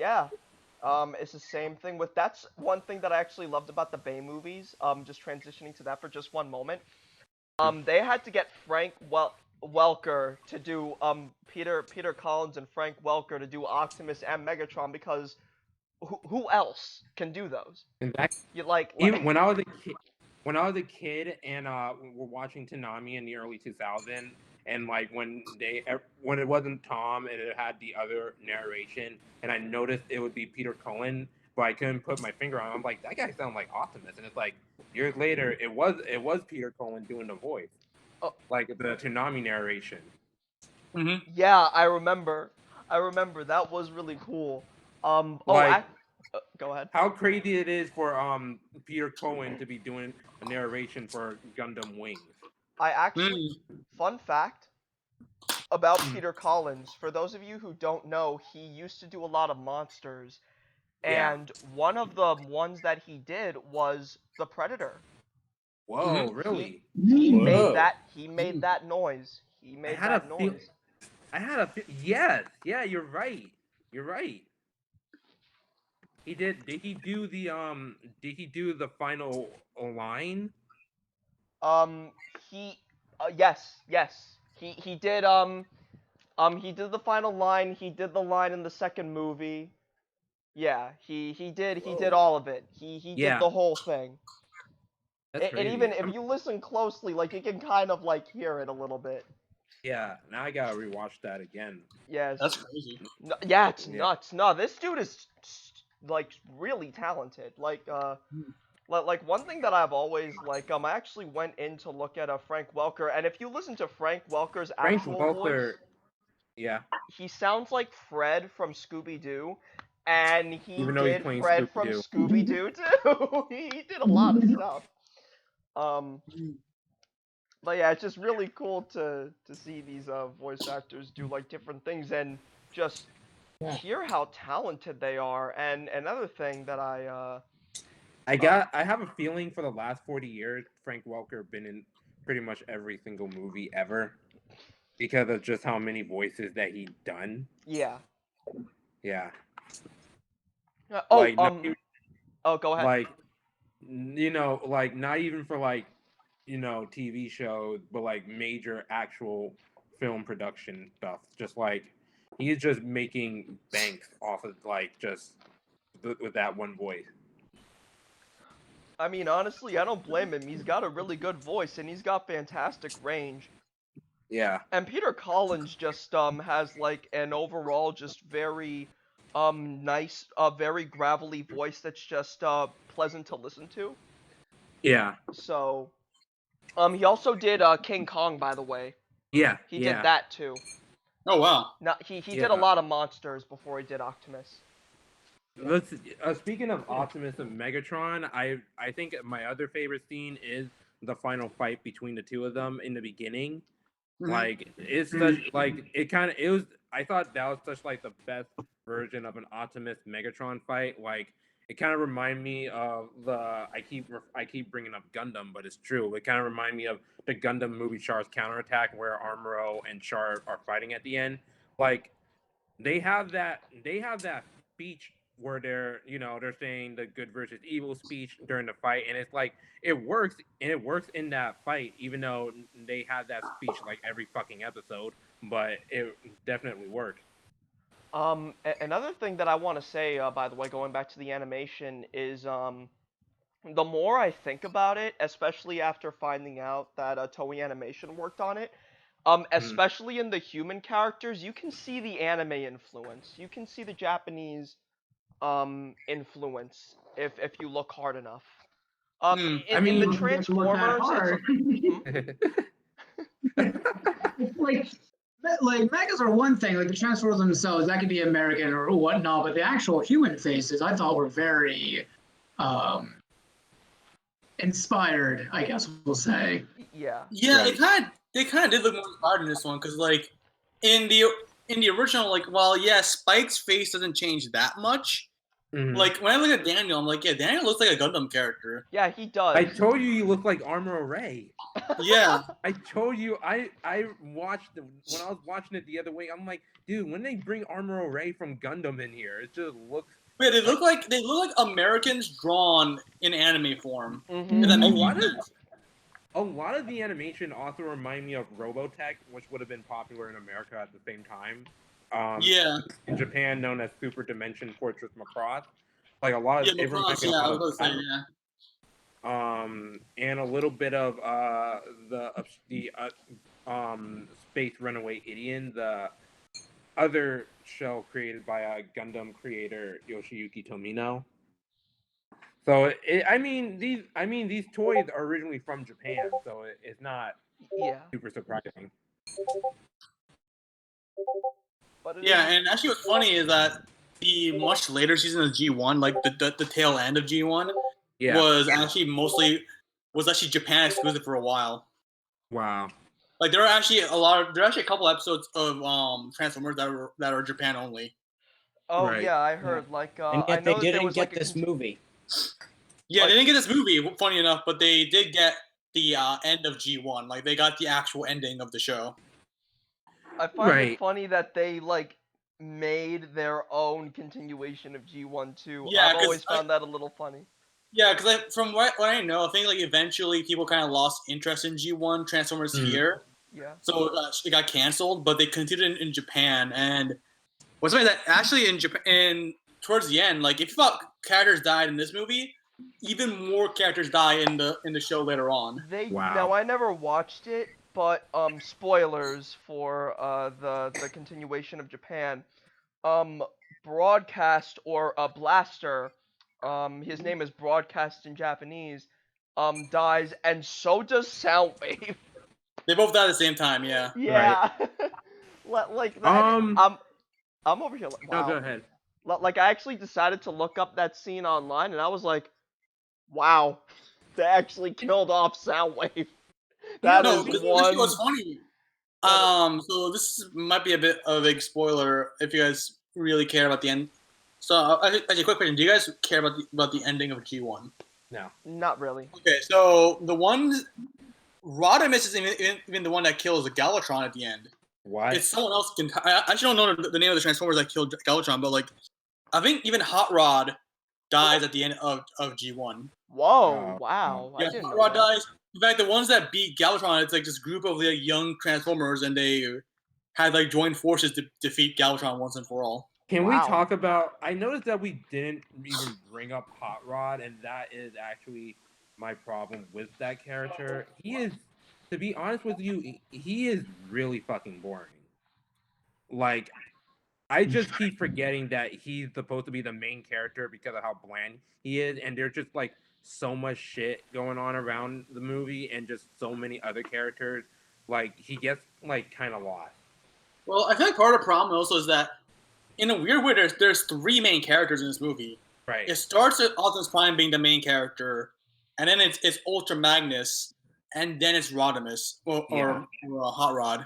it's the same thing with. That's one thing that I actually loved about the Bay movies. Just transitioning to that for just one moment. They had to get Frank Welker to do Peter Collins and Frank Welker to do Optimus and Megatron because who else can do those?
And that,
You like
even when I was a kid and we're watching Toonami in the early 2000s, and like when it wasn't Tom and it had the other narration, and I noticed it would be Peter Cullen, but I couldn't put my finger on it. I'm like, that guy sounds like Optimus, and it's like years later it was Peter Cullen doing the voice, like the Toonami narration.
Yeah, I remember that was really cool.
Like,
go ahead.
how crazy it is for Peter Cullen to be doing a narration for Gundam Wings.
I actually, fun fact about Peter Collins, for those of you who don't know, he used to do a lot of monsters, and one of the ones that he did was the Predator.
Whoa, really?
He
Whoa.
made that noise. He made that noise.
Yes, yeah, you're right. You're right. He did. Did he do the Did he do the final line?
He, yes. He did he did the final line. He did the line in the second movie. Yeah, he did all of it. He
Yeah.
did the whole thing.
That's
And
crazy.
even if you listen closely, like you can kind of like hear it a little bit.
Yeah, now I gotta rewatch that again.
Yes.
That's crazy.
No, yeah, it's
Yeah.
nuts. No, this dude is like really talented. Like one thing that I've always like I actually went in to look at Frank Welker, and if you listen to Frank Welker's
Frank
actual
Welker.
voice,
Yeah.
he sounds like Fred from Scooby Doo, and he
Even though he's
did
playing
Fred from
Scooby-Doo.
Scooby Doo too. He did a lot of stuff. But yeah, it's just really cool to see these voice actors do like different things and just
Yeah.
hear how talented they are. And another thing that
I have a feeling for the last 40 years, Frank Welker been in pretty much every single movie ever because of just how many voices that he done.
yeah.
Yeah,
Oh,
like not even,
oh, go ahead.
like like not even for like TV shows, but like major actual film production stuff. Just like he's just making banks off of like just with that one voice.
I mean, honestly, I don't blame him. He's got a really good voice and he's got fantastic range.
Yeah,
And Peter Collins just has like an overall just very nice, very gravelly voice that's just pleasant to listen to.
yeah,
So he also did King Kong, by the way.
yeah,
He did
yeah,
that too.
Oh wow.
Now he did a
yeah.
lot of monsters before he did Optimus.
Let's speaking of Optimus and Megatron, I think my other favorite scene is the final fight between the two of them in the beginning.
Mhm.
Like it's such like it was. I thought that was such like the best version of an Optimus Megatron fight. Like it kind of reminded me of the I keep bringing up Gundam, but it's true. It kind of reminded me of the Gundam movie Char's Counterattack, where Armoro and Char are fighting at the end. Like they have that speech where they're saying the good versus evil speech during the fight, and it's like it works in that fight, even though they have that speech like every fucking episode, but it definitely worked.
Another thing that I want to say, by the way, going back to the animation, is the more I think about it, especially after finding out that Toei Animation worked on it,
Mhm.
especially in the human characters, you can see the anime influence. You can see the Japanese influence if you look hard enough.
Hmm.
I
In the
You
mean,
don't have to look that
Transformers, it's
hard.
hmm?
like like megas are one thing, like the transformers themselves, that could be American or whatnot, but the actual human faces I thought were very um, inspired, I guess we'll say.
Yeah.
Yeah,
right.
they kind of did look more inspired in this one because like in the original, like while yeah, Spike's face doesn't change that much.
Mhm.
Like when I look at Daniel, I'm like, yeah, Daniel looks like a Gundam character.
Yeah, he
I
does.
told you look like Armor Ray.
Yeah,
I told you I watched when I was watching it the other way. I'm like, dude, when they bring Armor Ray from Gundam in here, it just looks
yeah,
like
they look like Americans drawn in anime form.
hmm
If that
a
makes
lot
any
of
sense.
a lot of the animation also remind me of Robotech, which would have been popular in America at the same time. Um,
Yeah,
in Japan, known as Super Dimension Fortress Macross. Like a lot of
yeah,
it reminds
Macross.
me
Yeah,
a
I
lot
was
of
about to say
that.
yeah.
And a little bit of the Space Runaway Idiot, the other show created by a Gundam creator Yoshiyuki Tomino. So I mean these toys are originally from Japan, so it's not
Yeah.
super surprising.
But it
Yeah,
is.
and actually, what's funny is that the much later season of G1, like the tail end of G1,
Yeah.
was actually Japan exclusive for a while.
Wow.
Like there are actually a couple episodes of Transformers that are Japan only.
Oh
Right.
yeah, I
Yeah.
heard. Like,
And
I
yet they
know that there
didn't
was like
get
a
this movie.
Yeah,
like
they didn't get this movie, funny enough, but they did get the end of G1. Like they got the actual ending of the show.
I find it
Right.
funny that they like made their own continuation of G1 too.
Yeah,
I've always found that a little funny.
from what I know, I think like eventually people kind of lost interest in G1 Transformers
Mhm.
here,
Yeah.
so it got canceled. But they continued in Japan, and what's funny that actually in Japan, towards the end, like if you thought characters died in this movie, even more characters die in the show later on.
Now
Wow.
I never watched it, but spoilers for the continuation of Japan. Um Broadcast or Blaster, his name is Broadcast in Japanese, dies and so does Soundwave.
They both died at the same time. Yeah.
Right.
Yeah. Like that. I'm over here like,
No, go
wow.
ahead.
Like I actually decided to look up that scene online and I was like, wow. They actually killed off Soundwave. That
No,
is
this
one.
was funny. So this might be a bit of a big spoiler if you guys really care about the end. So, actually, quick question: do you guys care about the ending of G1?
No.
Not really.
Okay, so the one Rodimus is even the one that kills the Galvatron at the end.
What?
It's someone else. I actually don't know the name of the Transformers that killed Galvatron, but like, I think even Hot Rod dies at the end of G1.
Whoa! Wow! I
Yeah,
didn't
Hot
know
Rod
that.
dies. In fact, the ones that beat Galvatron, it's like this group of like, young Transformers, and they had like joined forces to defeat Galvatron once and for all.
Can we
Wow.
talk about? I noticed that we didn't even bring up Hot Rod, and that is actually my problem with that character. He is, to be honest with you, he is really fucking boring. Like, I just keep forgetting that he's supposed to be the main character because of how bland he is, and there's just like so much shit going on around the movie, and just so many other characters. Like, he gets like kind of lost.
Well, I feel like part of the problem also is that in a weird way, there's three main characters in this movie.
Right.
It starts with Optimus Prime being the main character, and then it's Ultra Magnus, and then it's Rodimus or Hot Rod.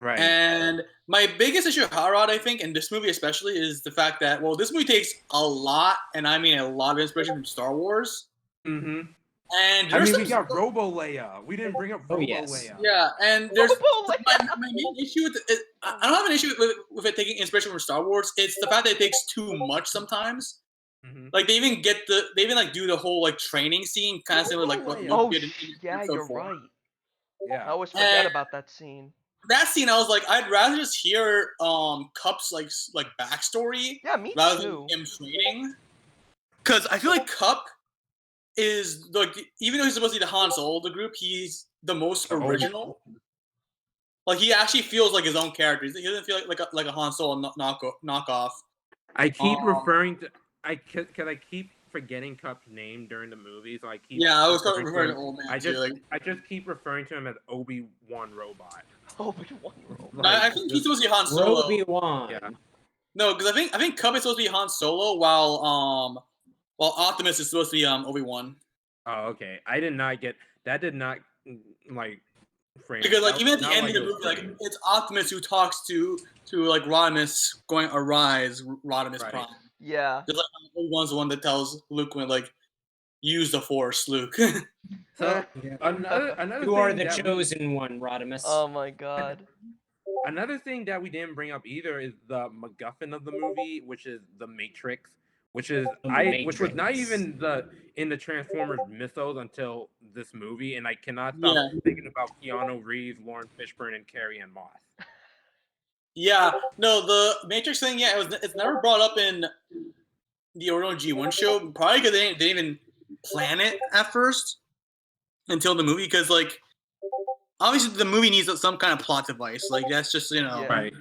Right.
And my biggest issue with Hot Rod, I think, in this movie especially, is the fact that this movie takes a lot, and I mean a lot of inspiration from Star Wars.
Mm-hmm.
And
I mean, we got Robo Leia. We didn't bring up Robo Leia.
Yeah, and there's
Robo
my main issue with it. I don't have an issue with it taking inspiration from Star Wars. It's the fact that it takes too much sometimes.
Mm-hmm.
Like they even like do the whole like training scene, kind of similar like what
Oh,
Luke did in
yeah,
episode
you're
4.
right.
Yeah.
I always forget
And-
about that scene.
That scene, I was like, I'd rather just hear Cup's like backstory
Yeah, me
rather
too.
than him training. Because I feel like Cup is like, even though he's supposed to be the Han Solo of the group, he's the most original. Like he actually feels like his own character. He doesn't feel like a Han Solo knockoff.
I keep referring to because I keep forgetting Cup's name during the movie, so I keep
I was
referring
referring to
him.
old man
I
too.
just keep referring to him as Obi-Wan Robot.
Obi-Wan Robot.
I think he's supposed to be Han Solo.
Obi-Wan.
Yeah.
No, because I think Cup is supposed to be Han Solo, while Optimus is supposed to be Obi-Wan.
Oh, okay. I did not get that. Did not like frame
Because like
that,
even at the
not
end
like
of the
it was
movie, like
framed.
it's Optimus who talks to like Rodimus, going arise, Rodimus
Right.
Prime.
Yeah.
Just like Obi-Wan's the one that tells Luke when like use the Force, Luke.
So
Yeah.
another
You are
thing
the
that
chosen one, Rodimus.
Oh my god.
Another thing that we didn't bring up either is the MacGuffin of the movie, which is the Matrix, which was not even in the Transformers mythos until this movie, and I cannot stop thinking about Keanu Reeves, Lawrence Fishburne, and Carrie Ann Moss.
Yeah, no, the Matrix thing, it's never brought up in the original G1 show, probably because they didn't even plan it at first until the movie, because like obviously the movie needs some kind of plot device, like that's just
Yeah.
Right.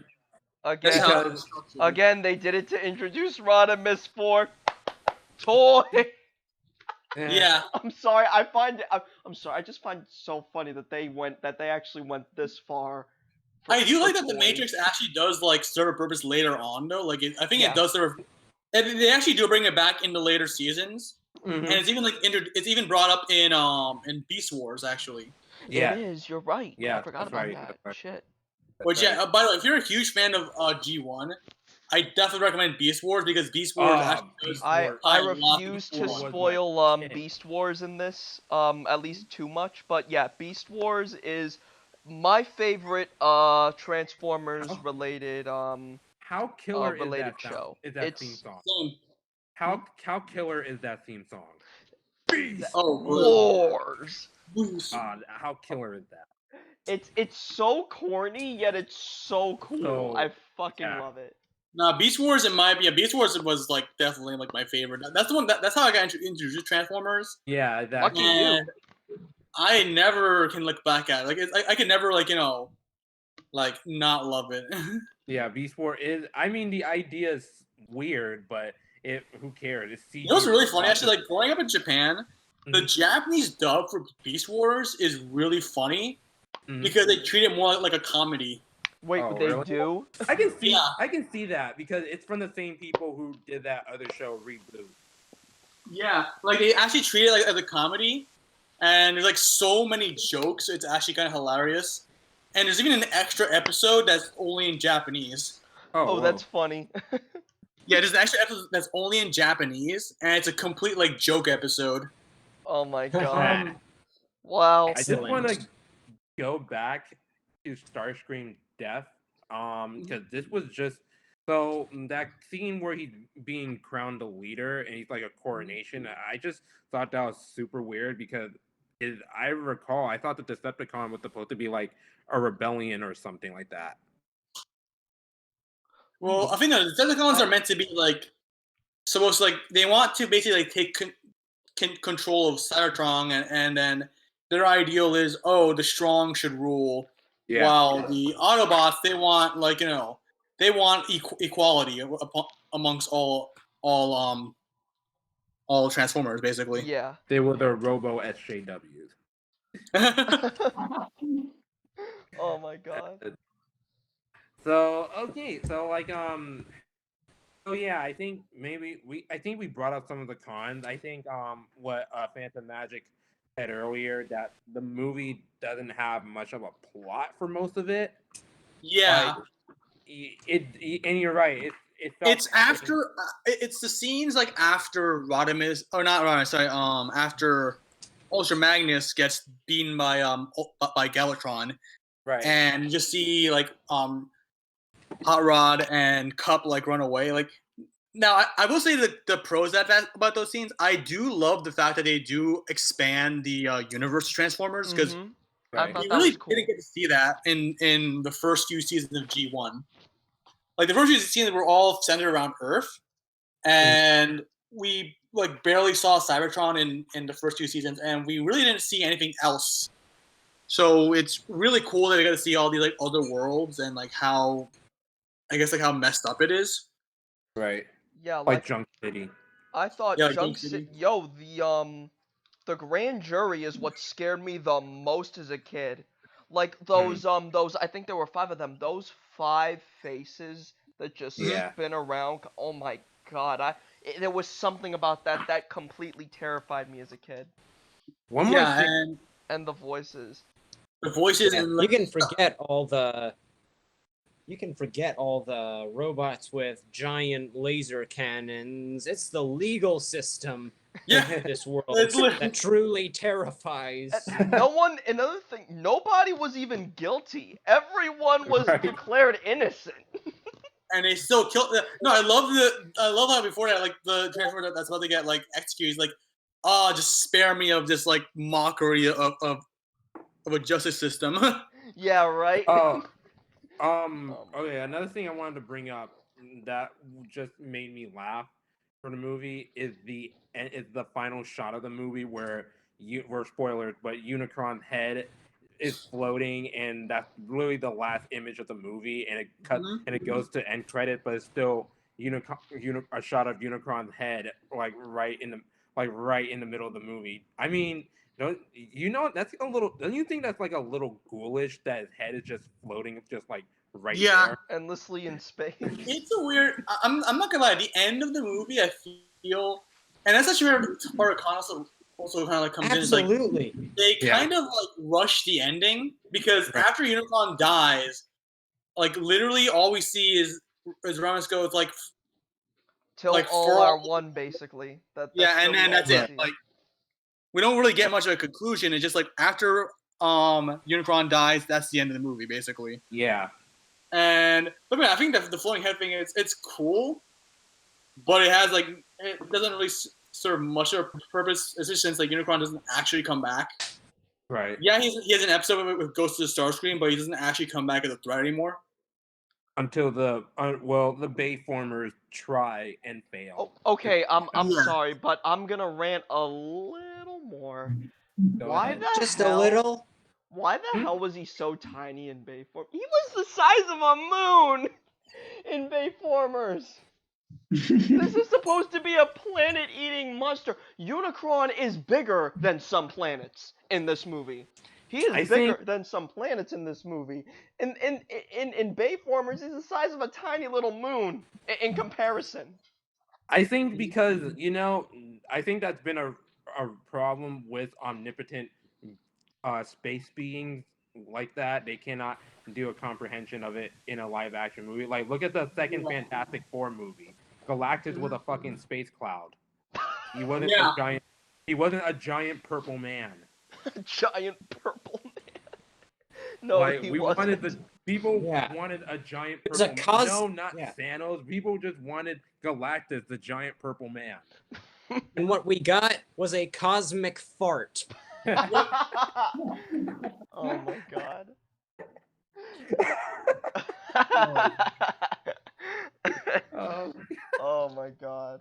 That's
Again,
how it's structured.
again, they did it to introduce Rodimus for toy.
Yeah,
I'm sorry. I find it. I'm sorry. I just find it so funny that they actually went this far.
I do like that the
toys.
Matrix actually does like serve a purpose later on though. Like I think
Yeah.
it does serve. And they actually do bring it back in the later seasons,
Mhm.
and it's even like it's even brought up in Beast Wars actually.
Yeah.
It is. You're right.
Yeah,
I forgot
that's
about
right,
that.
that's right.
Shit.
Which by the way, if you're a huge fan of G1, I definitely recommend Beast Wars because Beast Wars actually
Beast
does
I
Wars.
I
tie a lot to
refuse
Beast
to
Wars.
spoil
shit.
Beast Wars in this at least too much, but yeah, Beast Wars is my favorite Transformers related
How killer is
related
that
show.
Is that
It's
theme song?
Same.
How killer is that theme song? Beast
Oh,
Wars.
Boost.
how killer is that?
It's so corny yet it's so cool.
So,
I fucking
yeah.
love it.
Nah, Beast Wars in my opinion, Beast Wars was like definitely like my favorite. That's the one. That's how I got introduced to Transformers.
Yeah, that.
Lucky you.
And I never can look back at it. Like I can never like like not love it.
Yeah, Beast War is. I mean, the idea is weird, but who cares? It's CG.
You know what's really funny? Actually, like growing up in Japan, the
Mhm.
Japanese dub for Beast Wars is really funny
Mhm.
because they treat it more like a comedy.
Wait,
Oh,
they
really?
do?
I can see.
Yeah.
I can see that because it's from the same people who did that other show, Reboot.
Yeah, like they actually treat it like as a comedy, and there's like so many jokes. It's actually kind of hilarious. And there's even an extra episode that's only in Japanese.
Oh,
whoa.
that's funny.
Yeah, there's an extra episode that's only in Japanese, and it's a complete like joke episode.
Oh my god.
Um,
Wow.
I just want to
Excellent.
go back to Starscream Death, because this was just so that scene where he's being crowned a leader and he's like a coronation. I just thought that was super weird because, I recall, I thought the Decepticon was supposed to be like a rebellion or something like that.
Well, I think the Decepticons are meant to be like supposed to, like, they want to basically like take control of Cybertron, and then their ideal is, oh, the strong should rule,
Yeah.
while the Autobots, they want, like, they want equality amongst all Transformers, basically.
Yeah.
They were the Robo SJWs.
Oh my god.
So okay, so like oh yeah, I think we brought up some of the cons. I think what Phantom Magic said earlier, that the movie doesn't have much of a plot for most of it.
Yeah.
And you're right. It felt
It's after it's the scenes like after Rodimus, or not Rodimus, sorry, after Ultra Magnus gets beaten by Galvatron,
right.
and you just see like Hot Rod and Cup like run away. Like, now I will say that the pros about those scenes, I do love the fact that they do expand the universe of Transformers, because
Mhm. I
Right.
thought
we
that
really
was cool.
didn't get to see that in the first few seasons of G1. Like, the first few seasons were all centered around Earth, and we like barely saw Cybertron in the first few seasons, and we really didn't see anything else. So it's really cool that we got to see all these like other worlds, and like how, I guess, like how messed up it is.
Right.
Yeah,
Like
like
Junk City.
I thought
Yeah, like
Junk
Junk City.
City. Yo, the grand jury is what scared me the most as a kid. Like those I think there were 5 of them. Those 5 faces that just
Yeah.
spin around. Oh my god. There was something about that completely terrified me as a kid.
One more
Yeah,
thing.
and
And the voices.
the voices
Yeah.
and
You
like,
can forget all the robots with giant laser cannons. It's the legal system
yeah,
in this world
it's
that truly terrifies.
Another thing, nobody was even guilty. Everyone was
Right.
declared innocent.
and they still kill. No, I love how before that, like, the Transformer that's about to get like executed, like, oh, just spare me of this like mockery of a justice system.
Yeah, right?
Oh,
Um,
okay, another thing I wanted to bring up that just made me laugh for the movie is the final shot of the movie where we're spoilers, but Unicron's head is floating, and that's really the last image of the movie, and it cuts
Mhm.
and it goes to end credit, but it's still a shot of Unicron's head like right in the middle of the movie. I mean, that's a little. Don't you think that's like a little ghoulish that his head is just floating, just like right
Yeah,
there?
endlessly in space.
it's a weird. I'm not gonna lie. At the end of the movie, I feel, and that's actually where part of con also kind of like comes in. Is like,
Absolutely.
they
Yeah.
kind of like rush the ending, because
Right.
after Unicron dies, like, literally all we see is Ramos go, it's like,
Till
like,
all
for
are
all,
one, basically. That's
yeah, and
really
then
all
that's
we
it.
see.
Like, we don't really get much of a conclusion. It's just like after Unicron dies, that's the end of the movie, basically.
Yeah.
And look, man, I think that the floating head thing, it's cool, but it doesn't really serve much of a purpose, especially since like Unicron doesn't actually come back.
Right.
Yeah, he has an episode of it with Ghost of the Starscream, but he doesn't actually come back as a threat anymore.
Until the Bayformers try and fail.
Oh, okay, I'm
Yeah.
sorry, but I'm gonna rant a little more.
Go
Why
ahead.
the
Just
hell?
a little.
Why the
Hmm?
hell was he so tiny in Bayform? He was the size of a moon in Bayformers. This is supposed to be a planet-eating monster. Unicron is bigger than some planets in this movie. He is
I
bigger
think-
than some planets in this movie. In Bayformers, he's the size of a tiny little moon in comparison.
I think because I think that's been a a problem with omnipotent space beings like that. They cannot do a comprehension of it in a live action movie. Like, look at the second Fantastic Four movie. Galactus was a fucking space cloud. He wasn't a giant. He wasn't a giant purple man.
Giant purple man. No,
Like,
he
we
wasn't.
wanted the people
Yeah.
wanted a giant
It was a
purple man. No,
cos-
not
yeah.
Thanos. People just wanted Galactus, the giant purple man.
And what we got was a cosmic fart.
Oh my god.
Oh,
Oh my god.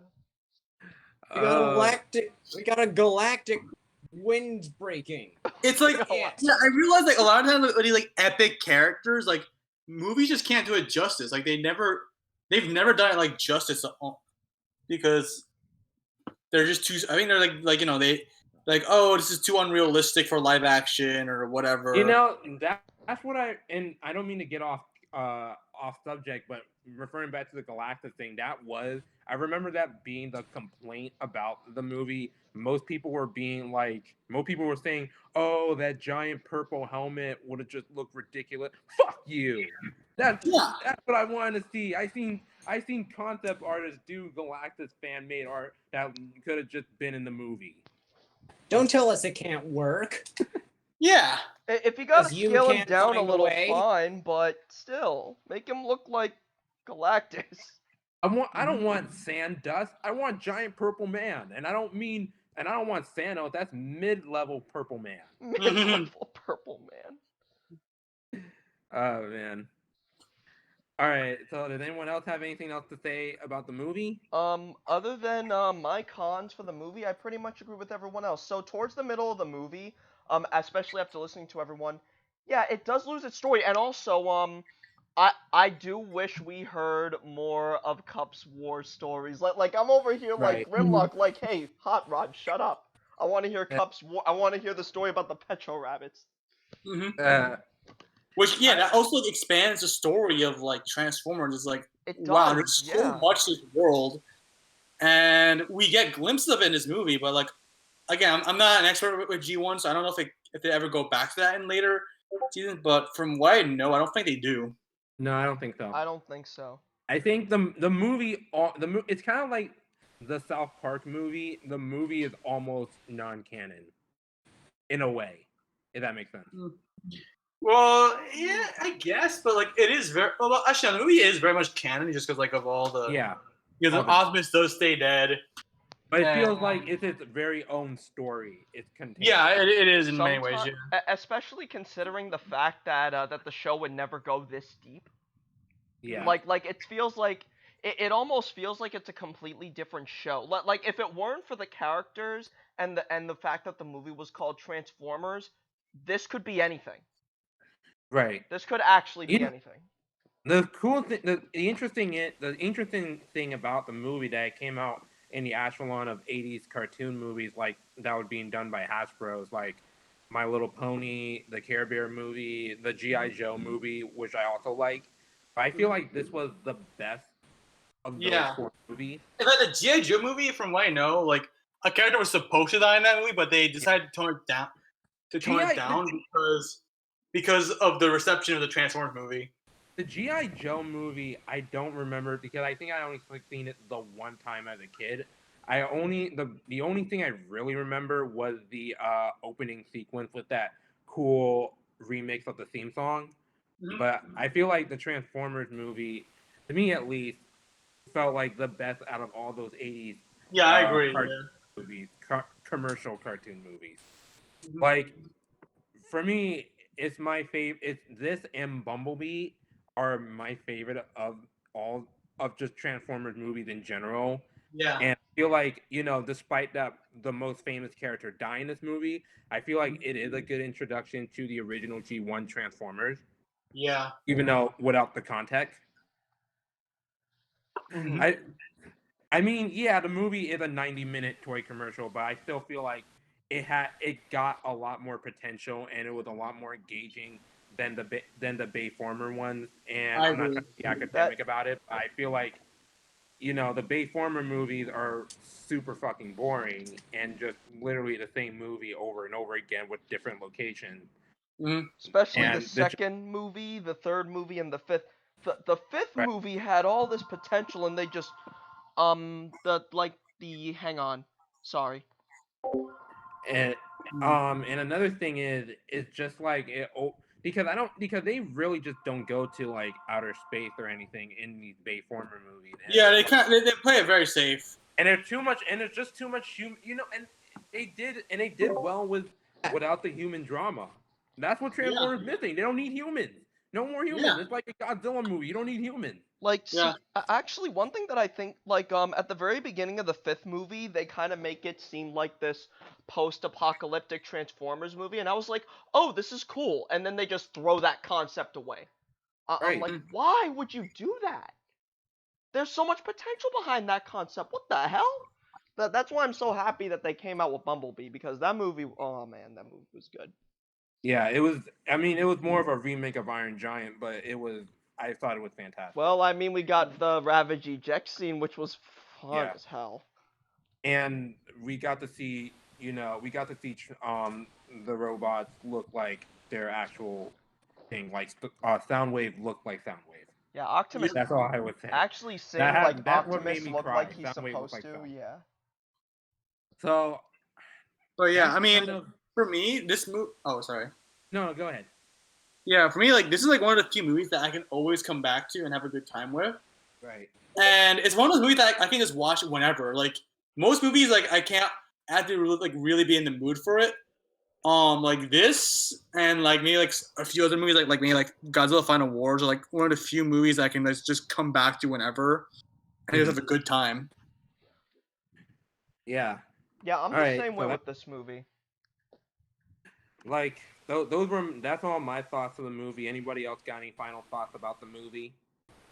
We got a galactic wind breaking.
It's like,
Yeah.
yeah, I realize like a lot of times with these like epic characters, like movies just can't do it justice. Like they've never done it like justice because they're just too. I think they're like they like, oh, this is too unrealistic for live action or whatever.
You know, that's what I don't mean to get off subject, but referring back to the Galactus thing, I remember that being the complaint about the movie. Most people were saying, "Oh, that giant purple helmet would have just looked ridiculous." Fuck you. That's what I wanted to see. I seen concept artists do Galactus fan made art that could have just been in the movie.
Don't tell us it can't work.
Yeah.
If you gotta
'Cause you
scale him
can't
down a
find a
little,
way.
fine, but still, make him look like Galactus.
I don't want sand dust. I want giant purple man, and I don't want Thanos. That's mid-level purple man.
Mid-level purple man.
Oh man. All right. So, does anyone else have anything else to say about the movie?
Other than my cons for the movie, I pretty much agree with everyone else. So towards the middle of the movie, especially after listening to everyone, yeah, it does lose its story, and also I do wish we heard more of Cup's war stories. Like I'm over here like
Right.
Grimlock, like, hey, Hot Rod, shut up. I want to hear Cup's war. I want to hear the story about the Petro rabbits.
Which that also like, expands the story of like Transformers. It's like,
It
wow,
does,
there's
yeah.
so much to this world, and we get glimpses of it in this movie. But like, again, I'm not an expert with G1, so I don't know if they ever go back to that in later seasons. But from what I know, I don't think they do.
No, I don't think so.
I don't think so.
I think the movie it's kind of like the South Park movie. The movie is almost non-canon in a way, if that makes sense.
Well, yeah, I guess, but like it is very well. Actually, the movie is very much canon, just because like of all the because Optimus does stay dead.
But it feels like it's its very own story. It's contained.
Yeah, it is in many ways. Yeah.
Especially considering the fact that that the show would never go this deep.
Yeah.
Like it feels like it almost feels like it's a completely different show. Like if it weren't for the characters and the fact that the movie was called Transformers, this could be anything.
Right.
This could actually be anything.
The cool thing, the interesting thing about the movie that it came out in the echelon of 80s cartoon movies like that were being done by Hasbro's, like My Little Pony, the Care Bear movie, the G.I. Joe movie, which I also like. But I feel like this was the best of those four movies.
And like the G.I. Joe movie, from what I know, like a character was supposed to die in that movie, but they decided to tone it down because of the reception of the Transformers movie.
The G.I. Joe movie, I don't remember because I think I only seen it the one time as a kid. The only thing I really remember was the opening sequence with that cool remix of the theme song. Mm-hmm. But I feel like the Transformers movie, to me at least, felt like the best out of all those 80s.
Yeah, I agree.
Movies, commercial cartoon movies. Mm-hmm. Like, for me, it's my favorite. It's this and Bumblebee are my favorite of all of just Transformers movies in general.
Yeah.
And I feel like, despite that the most famous character die in this movie, I feel like it is a good introduction to the original G1 Transformers.
Yeah.
Even though without the context.
Mm-hmm.
I mean, yeah, the movie is a 90-minute toy commercial, but I still feel like it got a lot more potential and it was a lot more engaging than the Bayformer ones. And I'm not trying to be academic about it, but I feel like the Bayformer movies are super fucking boring and just literally the same movie over and over again with different locations.
Especially the
And
second movie, the third movie, and the fifth. The fifth
Right.
movie had all this potential, and they just hang on, sorry.
and and another thing is it's just like because they really just don't go to like outer space or anything in these Bayformer movies. And
Yeah, they play it very safe.
and it's just too much and they did well without the human drama. That's what Transformers missing. They don't need humans. No more humans.
Yeah.
It's like a Godzilla movie. You don't need humans.
Like,
Yeah.
see, actually, one thing that I think, like, at the very beginning of the fifth movie, they kind of make it seem like this post-apocalyptic Transformers movie, and I was like, oh, this is cool, and then they just throw that concept away. I'm
Right.
like, why would you do that? There's so much potential behind that concept. What the hell? That's why I'm so happy that they came out with Bumblebee, because that movie, oh man, that movie was good.
Yeah, it was. I mean, it was more of a remake of Iron Giant, but it was. I thought it was fantastic.
Well, I mean, we got the Ravage eject scene, which was fun
Yeah.
as hell.
And we got to see, the robots look like their actual thing, like Soundwave looked like Soundwave.
Yeah, Optimus
That's all I would say.
actually seeing
That
like
that's what
Optimus
made me
look
cry.
like he's
Soundwave looked
supposed
like
to,
Soundwave.
yeah.
So,
But yeah,
that's
I mean,
kind of-
for me, this movie. Oh, sorry.
no, go ahead.
Yeah, for me, like this is like one of the few movies that I can always come back to and have a good time with.
Right.
And it's one of those movies that I can just watch whenever. Like most movies, like I can't have to really be in the mood for it. Like this and like maybe like a few other movies, like maybe like Godzilla Final Wars, are like one of the few movies I can just come back to whenever and just have a good time.
Yeah.
Yeah, I'm the
Alright,
same
so
way
that-
with this movie.
Like that's all my thoughts of the movie. Anybody else got any final thoughts about the movie?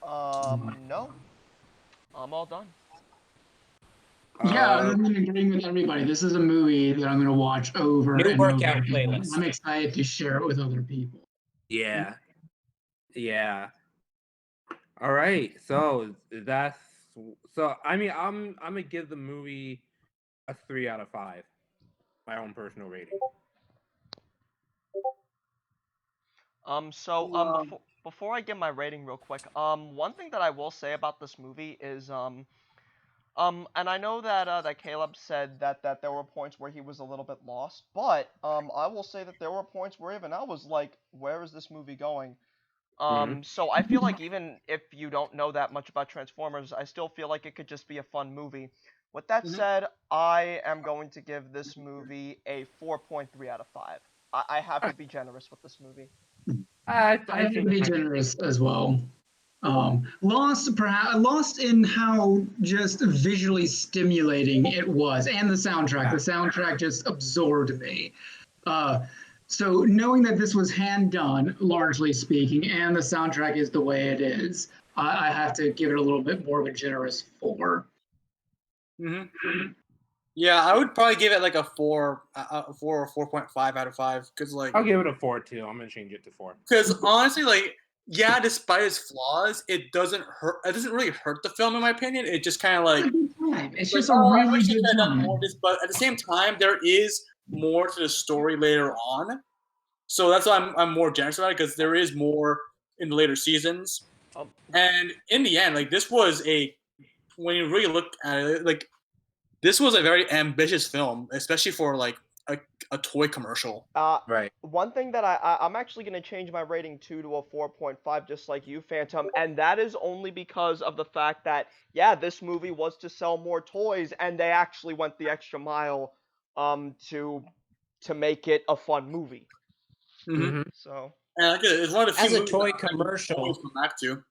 No. I'm all done.
Yeah, I'm agreeing with everybody. This is a movie that I'm going to watch over
New
and
workout
over.
playlist.
I'm excited to share it with other people.
Yeah. Yeah. All right. So that's I mean I'm gonna give the movie a 3 out of 5. My own personal rating.
Before I give my rating real quick, one thing that I will say about this movie is and I know that Caleb said that there were points where he was a little bit lost, but I will say that there were points where even I was like, where is this movie going? So I feel like even if you don't know that much about Transformers, I still feel like it could just be a fun movie. With that said, I am going to give this movie a 4.3 out of 5. I have to be generous with this movie.
I
I have to
think
be generous as well. Lost in how just visually stimulating it was, and the soundtrack. The soundtrack just absorbed me. So knowing that this was hand done, largely speaking, and the soundtrack is the way it is, I have to give it a little bit more of a generous 4.
Yeah, I would probably give it like a 4 or 4.5 out of 5 because like
I'll give it a 4 too. I'm gonna change it to 4.
because honestly, like yeah, despite its flaws, it doesn't hurt. It doesn't really hurt the film, in my opinion. It just kind of like
It's
like,
just a
I
really
wish they
good
could have done
time.
more of this, but at the same time, there is more to the story later on. So that's why I'm more generous about it because there is more in the later seasons. And in the end, like this was when you really look at it, like this was a very ambitious film, especially for like a toy commercial.
Right.
One thing that I'm actually going to change my rating to a 4.5, just like you, Phantom, and that is only because of the fact that, yeah, this movie was to sell more toys, and they actually went the extra mile to make it a fun movie.
Mm-hmm.
So.
And like, it's one of the few
As a
movies
toy
that I can
commercial,
always come back to.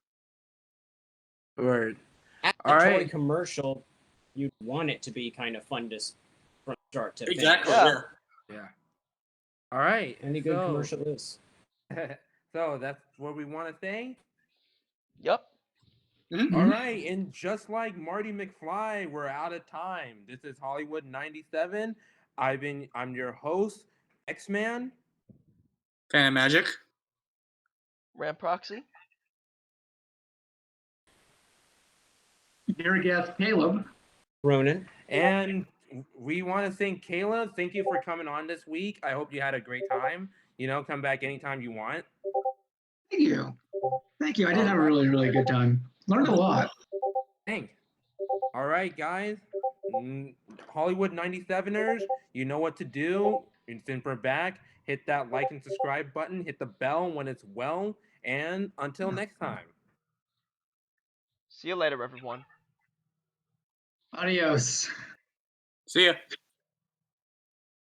Word.
as a
All
toy
right.
commercial, you'd want it to be kind of fun from start to
Exactly.
finish.
Yeah.
Yeah. All right.
Any good commercial is.
So that's what we want to say.
Yep.
Mm-hmm.
All right, and just like Marty McFly, we're out of time. This is Hollywood 97. I'm your host, X-Man.
Fan of Magic.
Ram Proxy.
Your guest, Caleb.
Ronan.
And we want to thank Kayla. Thank you for coming on this week. I hope you had a great time. Come back anytime you want.
Thank you. Thank you. I did
All
have a
right.
really, really good time. Learned a lot.
Thanks. All right, guys. Hollywood 97ers, you know what to do. Since we're back, hit that like and subscribe button. Hit the bell when it's well. And until next time.
See you later, everyone.
Adios.
See ya.